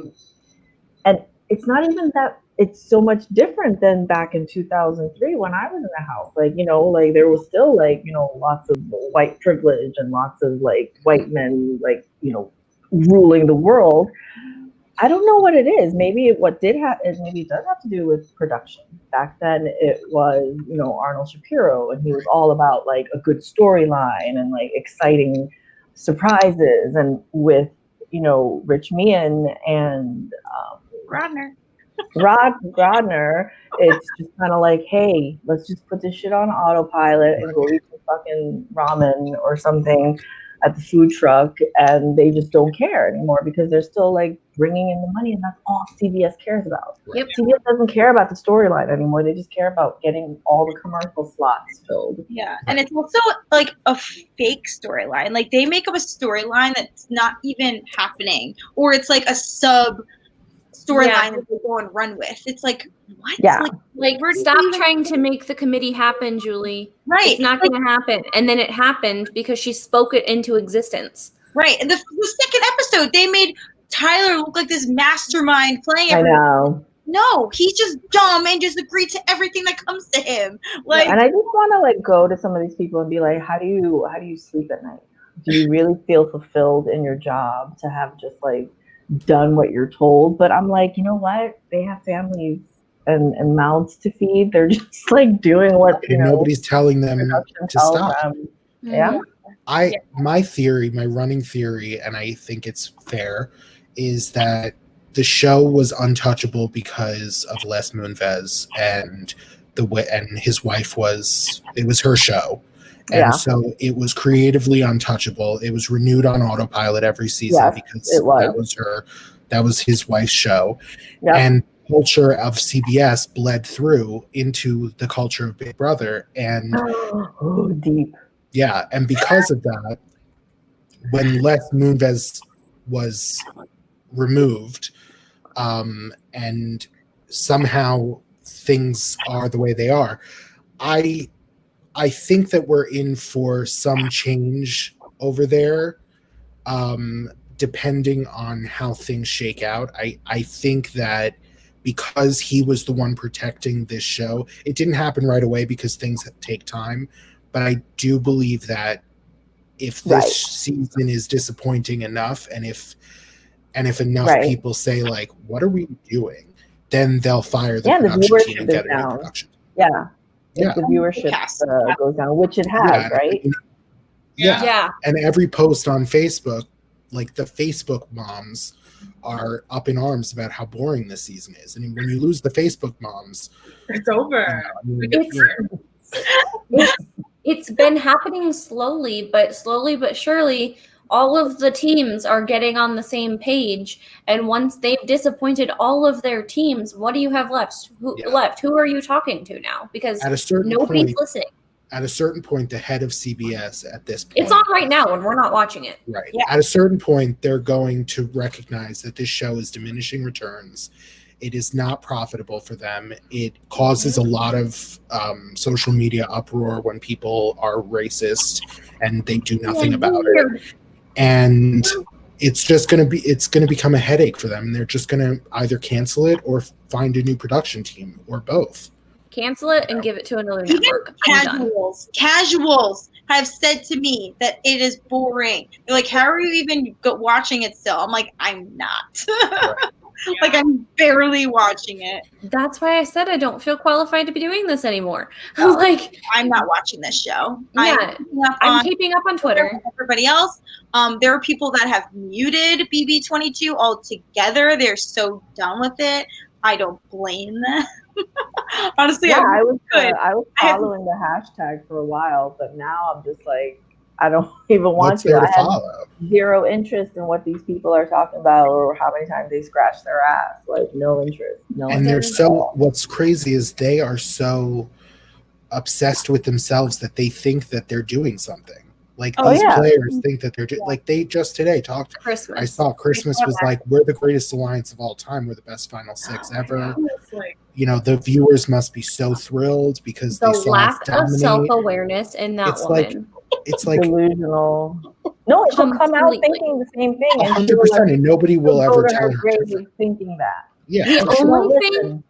and it's not even that, it's so much different than back in 2003 when I was in the house. Like, like there was still like, lots of white privilege and lots of like white men, like, ruling the world. I don't know what it is. Maybe maybe it does have to do with production. Back then it was, Arnold Shapiro, and he was all about like a good storyline and like exciting surprises. And with, Rich Meehan and Rodner, it's just kind of like, hey, let's just put this shit on autopilot and go eat some fucking ramen or something at the food truck, and they just don't care anymore because they're still like bringing in the money, and that's all CBS cares about. Yep. CBS doesn't care about the storyline anymore. They just care about getting all the commercial slots filled. Yeah, and it's also like a fake storyline. Like they make up a storyline that's not even happening, or it's like a sub storyline that they go and run with. It's like, what? Yeah. Like stop trying to make the committee happen, Julie. Right. It's not going to happen. And then it happened because she spoke it into existence. Right. And the second episode, they made Tyler look like this mastermind playing I everything. know. No, he's just dumb and just agreed to everything that comes to him. Like, and I just want to like go to some of these people and be like, how do you sleep at night? Do you really feel fulfilled in your job to have just like done what you're told? But I'm like, you know what? They have families and mouths to feed. They're just like doing what nobody's telling them to stop. Yeah. My running theory, and I think it's fair, is that the show was untouchable because of Les Moonves and his wife it was her show. And so it was creatively untouchable. It was renewed on autopilot every season because that was his wife's show. Yep. And culture of CBS bled through into the culture of Big Brother. And deep. Yeah. And because of that, when Les Moonves was removed, and somehow things are the way they are, I think that we're in for some change over there, depending on how things shake out. I think that because he was the one protecting this show, it didn't happen right away because things take time. But I do believe that if this season is disappointing enough, and if enough people say like, "What are we doing?" then they'll fire the production team and get a new production. Yeah. If the viewership goes down, which it has, right? Yeah. And every post on Facebook, like the Facebook moms are up in arms about how boring this season is. And when you lose the Facebook moms, it's over. It's been happening slowly but surely. All of the teams are getting on the same page, and once they've disappointed all of their teams, what do you have left? Who are you talking to now? Because nobody's listening. At a certain point, the head of CBS at this point, it's on right now and we're not watching it. Right. Yeah. At a certain point, they're going to recognize that this show is diminishing returns. It is not profitable for them. It causes a lot of social media uproar when people are racist and they do nothing about it. And it's just going to become a headache for them. And they're just going to either cancel it or find a new production team or both. Cancel it and give it to another network. Casuals have said to me that it is boring. They're like, how are you even watching it still? I'm like, I'm not. Like, I'm barely watching it. That's why I said I don't feel qualified to be doing this anymore. Like, I'm not watching this show. Yeah, I'm keeping up on Twitter. Everybody else, there are people that have muted BB22 altogether. They're so done with it. I don't blame them. Honestly, yeah, I was following the hashtag for a while, but now I'm just like, I don't even want to. I have zero interest in what these people are talking about or how many times they scratch their ass. Like, no interest. And they're so, what's crazy is they are so obsessed with themselves that they think that they're doing something. Like, these players think that they're like, they just today talked. Christmas. I saw Christmas was like, we're the greatest alliance of all time. We're the best Final Six ever. You know, the viewers must be so thrilled because the they saw lack us dominate. of self-awareness in that woman. It's like delusional. No, she'll come out thinking the same thing. 100%, and nobody will ever tell her thinking that. Yeah. The only thing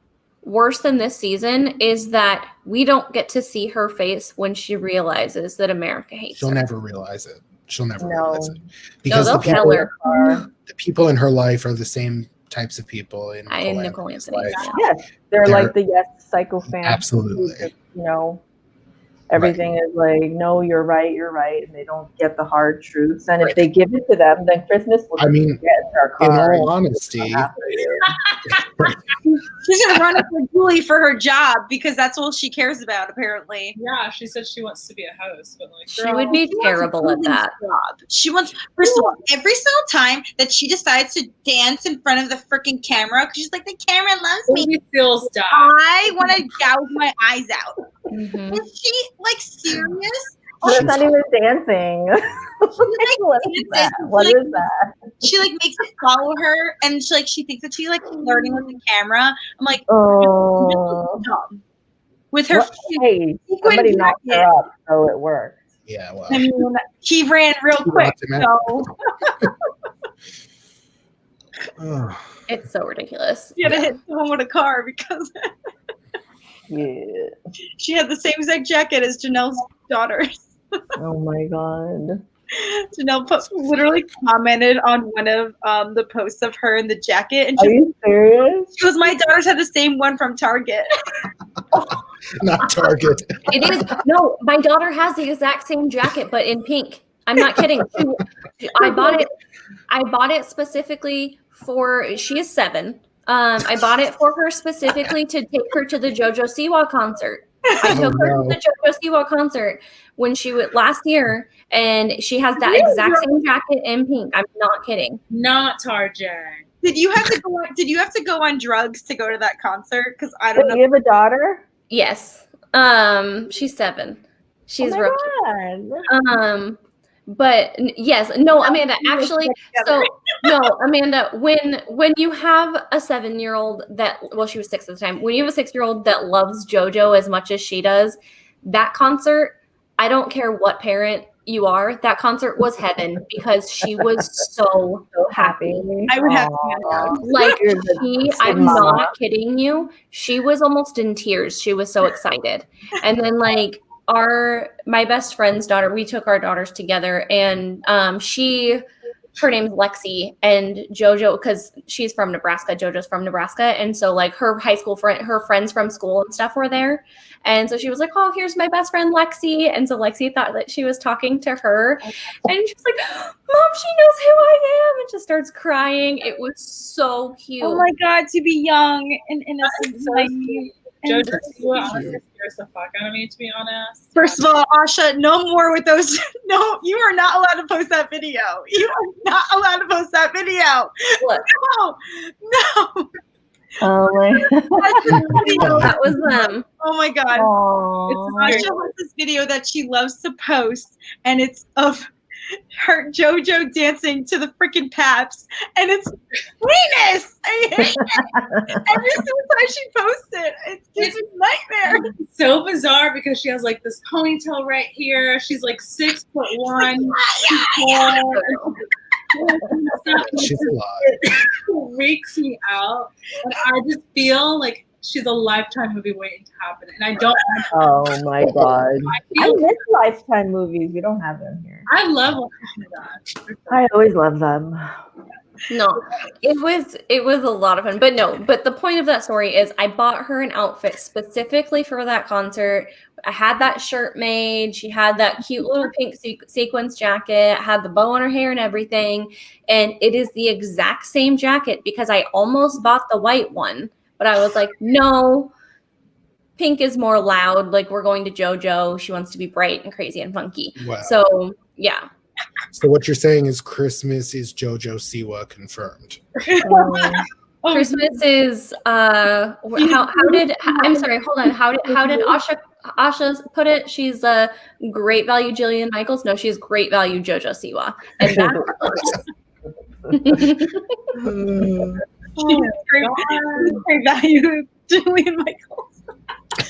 worse than this season is that we don't get to see her face when she realizes that America hates her. She'll never realize it. She'll never realize it. Because the people in her life are the same types of people in Nicole Anthony's life. Yes, they're like the psycho fans. Absolutely. You know, everything is like, no, you're right, and they don't get the hard truths. And if they give it to them, then Christmas will get our car. In all honesty, she's gonna run for Julie for her job because that's all she cares about, apparently. Yeah, she said she wants to be a host, but like, she would be terrible at that. She wants, first of all, every single time that she decides to dance in front of the freaking camera, because she's like, the camera loves me. Feels I want to gouge my eyes out. Mm-hmm. Is she like serious? She's not even dancing. What is that? She like makes it follow her, and she thinks that she's like flirting with the camera. I'm like, dumb. With her, somebody knocked her up, so it worked. Yeah, well, I mean, he ran real quick, so. It's so ridiculous. She had to hit someone with a car because yeah, she had the same exact jacket as Janelle's daughters. Oh my god. Janelle literally commented on one of the posts of her in the jacket, and are you serious? She goes, "My daughters had the same one from Target." Not Target. It is. No, my daughter has the exact same jacket, but in pink. I'm not kidding. I bought it specifically for. She is 7. I bought it for her specifically to take her to the JoJo Siwa concert. I took her to the JoJo Siwa concert when she went last year, and she has that exact same jacket in pink. I'm not kidding. Not Target. Did you have to go on drugs to go to that concert? Because I don't know. You have a daughter? Yes. She's 7. She's God. But yes, no, Amanda, actually, so no, Amanda, when you have a 7-year-old she was 6 at the time, when you have a 6-year-old that loves JoJo as much as she does, that concert, I don't care what parent you are, that concert was heaven because she was so happy. I would have to. Like, I'm not kidding you. She was almost in tears. She was so excited. And then like, my best friend's daughter, we took our daughters together, and her name's Lexi, and JoJo, because she's from Nebraska, JoJo's from Nebraska, and so like her high school her friends from school and stuff were there, and so she was like, oh, here's my best friend Lexi, and so Lexi thought that she was talking to her, and she was like, Mom, she knows who I am, and just starts crying. It was so cute. Oh my God, to be young and innocent. JoJo scares the fuck out of me, to be honest. First of all, Asha, no more with those. No, you are not allowed to post that video. You are not allowed to post that video. What? No. Oh my God. That was them. Oh my God. Aww. Asha has this video that she loves to post, and it's of her JoJo dancing to the freaking Paps, and it's heinous. I hate it. Every single time she posts it, it's a nightmare. It's so bizarre because she has like this ponytail right here. She's like 6'1". She's a lot. It freaks me out. And I just feel like she's a Lifetime movie waiting to happen, and I don't. Oh my god! I feel- miss Lifetime movies. We don't have them here. I love watching that. I always love them. No, it was a lot of fun, but the point of that story is I bought her an outfit specifically for that concert. I had that shirt made. She had that cute little pink sequins jacket, had the bow on her hair and everything. And it is the exact same jacket because I almost bought the white one, but I was like, no, pink is more loud. Like, we're going to JoJo. She wants to be bright and crazy and funky. Wow. So yeah. So what you're saying is Christmas is JoJo Siwa confirmed. Christmas is I'm sorry, hold on. How did Asha put it? She's a great value Jillian Michaels. No, she's great value JoJo Siwa. And Great value Julian Michaels.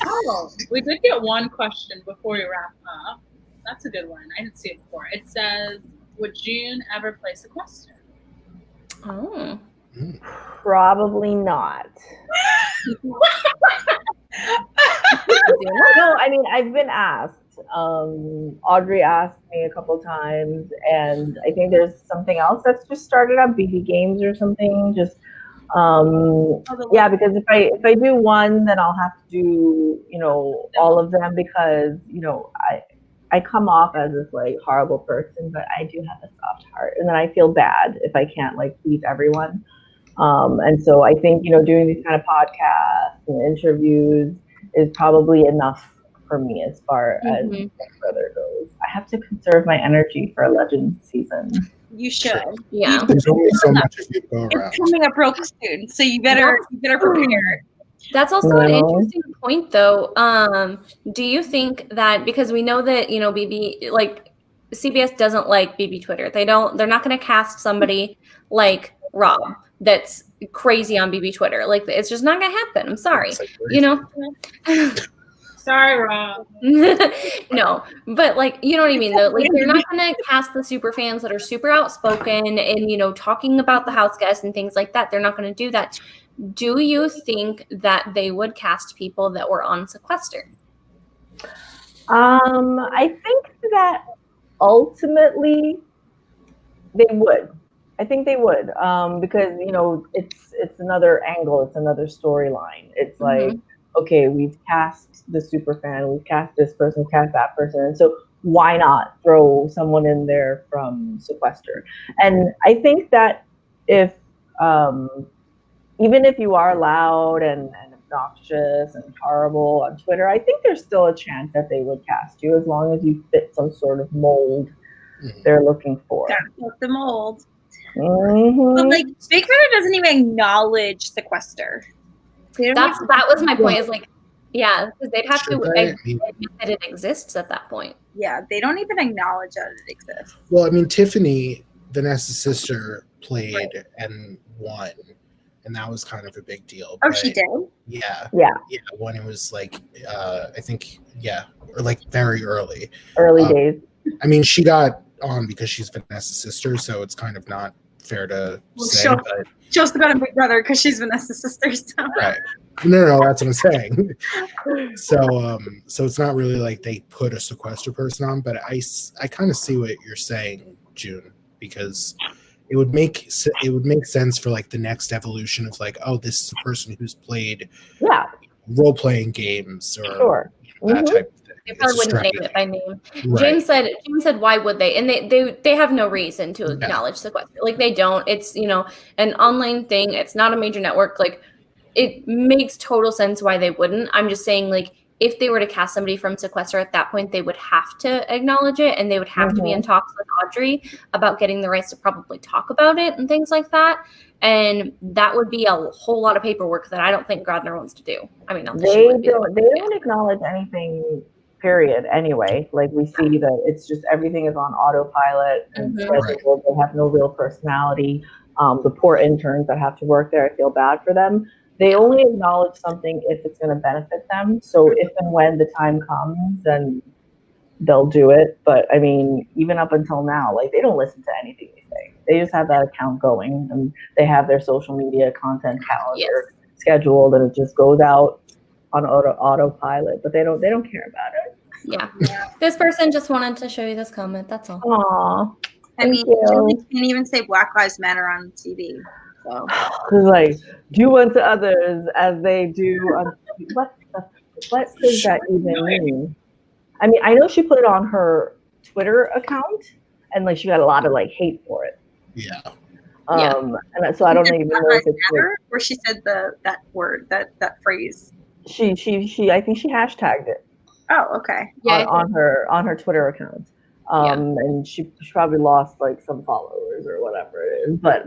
Oh, we did get one question before we wrap up. That's a good one. I didn't see it before. It says, would June ever play sequester? Oh. Probably not. No, I mean, I've been asked. Audrey asked me a couple times, and I think there's something else that's just started up, BB Games or something. Just yeah, because if I do one, then I'll have to do, you know, all of them, because, you know, I come off as this like horrible person, but I do have a soft heart, and then I feel bad if I can't like please everyone. And so I think, you know, doing these kind of podcasts and interviews is probably enough for me as far as Big Brother goes. I have to conserve my energy for a Legends season. You should. Yeah. There's only so much of you to go around. It's coming up real soon, so you better prepare. That's also an interesting point, though. Do you think that, because we know that, you know, BB, like, CBS doesn't like BB Twitter. They're not going to cast somebody like Rob that's crazy on BB Twitter. Like, it's just not going to happen. I'm sorry. You know? Sorry, Rob. No, but like, you know what I mean, though? Like, they're not going to cast the super fans that are super outspoken and, you know, talking about the house guests and things like that. They're not going to do that. Do you think that they would cast people that were on sequester? I think that ultimately they would. I think they would, because, you know, it's another angle, it's another storyline. It's like, okay, we've cast the super fan, we've cast this person, cast that person, and so why not throw someone in there from sequester? And I think that if even if you are loud and obnoxious and horrible on Twitter, I think there's still a chance that they would cast you, as long as you fit some sort of mold they're looking for. Gotta fit the mold. Mm-hmm. But like, Big Brother doesn't even acknowledge sequester. That was my point. Is like, yeah, because they'd have to admit that it exists at that point. Yeah, they don't even acknowledge that it exists. Well, I mean, Tiffany, Vanessa's sister, played and won, and that was kind of a big deal. Oh, she did? Yeah. When it was like, I think, or like very early. Early days. I mean, she got on because she's Vanessa's sister, so it's kind of not fair to say. But she also got a Big Brother because she's Vanessa's sister. So. Right. No, that's what I'm saying. So it's not really like they put a sequester person on, but I kind of see what you're saying, June, because it would make sense for like the next evolution of like, oh, this is a person who's played role-playing games or that type of thing. They probably wouldn't name it by name. Right. James said, why would they? And they have no reason to acknowledge sequester. Like, they don't. It's, you know, an online thing. It's not a major network. Like, it makes total sense why they wouldn't. I'm just saying, like, if they were to cast somebody from sequester at that point, they would have to acknowledge it, and they would have to be in talks with Audrey about getting the rights to probably talk about it and things like that. And that would be a whole lot of paperwork that I don't think Grodner wants to do. I mean, they don't acknowledge anything, period. Anyway, like we see that it's just everything is on autopilot and scheduled. They have no real personality. The poor interns that have to work there, I feel bad for them. They only acknowledge something if it's going to benefit them. So if and when the time comes, then they'll do it. But I mean, even up until now, like they don't listen to anything we say. They just have that account going, and they have their social media content calendar scheduled, and it just goes out on autopilot. But they don't care about it. Yeah. This person just wanted to show you this comment. That's all. Aww. I mean, you can't even say Black Lives Matter on TV. So like, do unto others as they do. What does that even mean? I mean, I know she put it on her Twitter account, and like she got a lot of like hate for it. Yeah. And so I don't even know if it's matter, or she said that word, that phrase. She I think she hashtagged it. Oh, okay. On her Twitter account. And she probably lost like some followers or whatever it is. But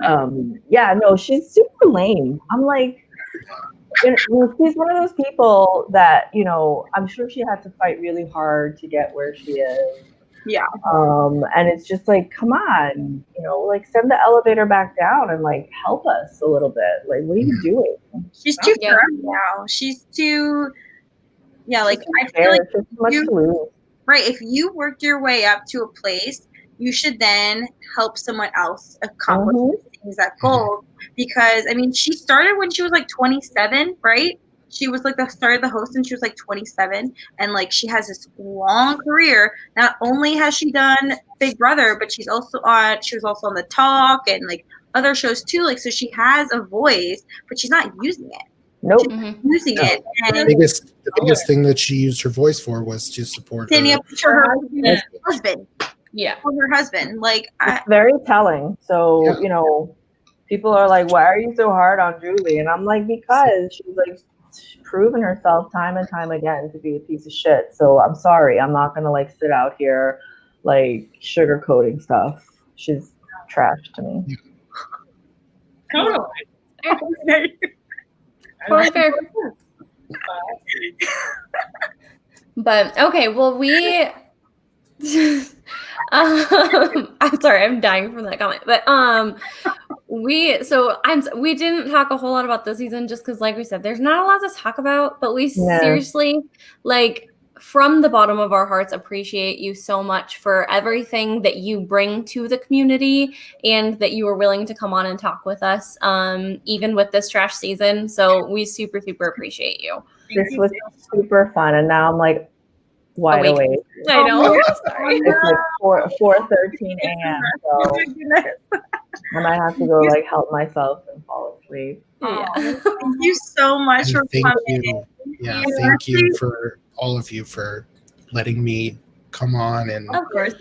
she's super lame. I'm like, she's one of those people that, you know, I'm sure she had to fight really hard to get where she is. Yeah. And it's just like, come on, you know, like send the elevator back down and like help us a little bit. Like, what are you doing? She's too firm now. She's too, like I feel like if you worked your way up to a place, you should then help someone else accomplish things, that goal. Because I mean, she started when she was like 27, right? She was like started the host and she was like 27, and like she has this long career. Not only has she done Big Brother, but she was also on The Talk and like other shows too. Like, so she has a voice, but she's not using it. Nope. Using it. And the biggest thing that she used her voice for was to support standing up for her husband. Yeah. For her husband. Like, it's very telling. So, you know, people are like, why are you so hard on Julie? And I'm like, because she's like proven herself time and time again to be a piece of shit. So I'm sorry. I'm not going to like sit out here like sugarcoating stuff. She's trash to me. Totally. Totally fair. But okay, well, I'm sorry, I'm dying from that comment. But we didn't talk a whole lot about this season just because, like we said, there's not a lot to talk about. But we seriously, like, from the bottom of our hearts, appreciate you so much for everything that you bring to the community and that you were willing to come on and talk with us, even with this trash season. So we super, super appreciate you. This was super fun, and now I'm like wide awake. I know. It's like 4:13 a.m. So I might have to go like help myself and fall asleep. Yeah. Thank you so much for coming. Thank you for all of you for letting me come on and of course.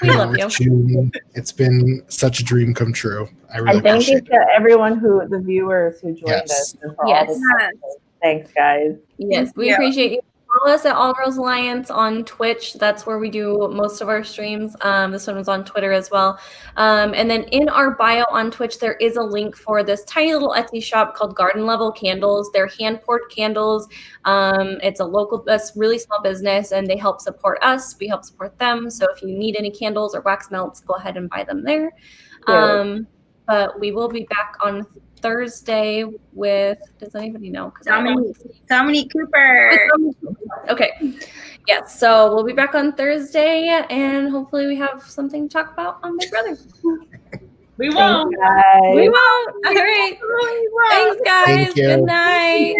We love you. June. It's been such a dream come true. I really and thank you appreciate to everyone the viewers who joined us. And for all the thanks, guys. Yes, we appreciate you. Follow us at All Girls Alliance on Twitch. That's where we do most of our streams. This one was on Twitter as well. And then in our bio on Twitch, there is a link for this tiny little Etsy shop called Garden Level Candles. They're hand-poured candles. It's a really small business, and they help support us. We help support them. So if you need any candles or wax melts, go ahead and buy them there. But we will be back on Thursday with, does anybody know? Dominique Cooper. Okay. Yes. So we'll be back on Thursday, and hopefully we have something to talk about on Big Brother. We won't. We won't. All right. Thanks, guys. Good night.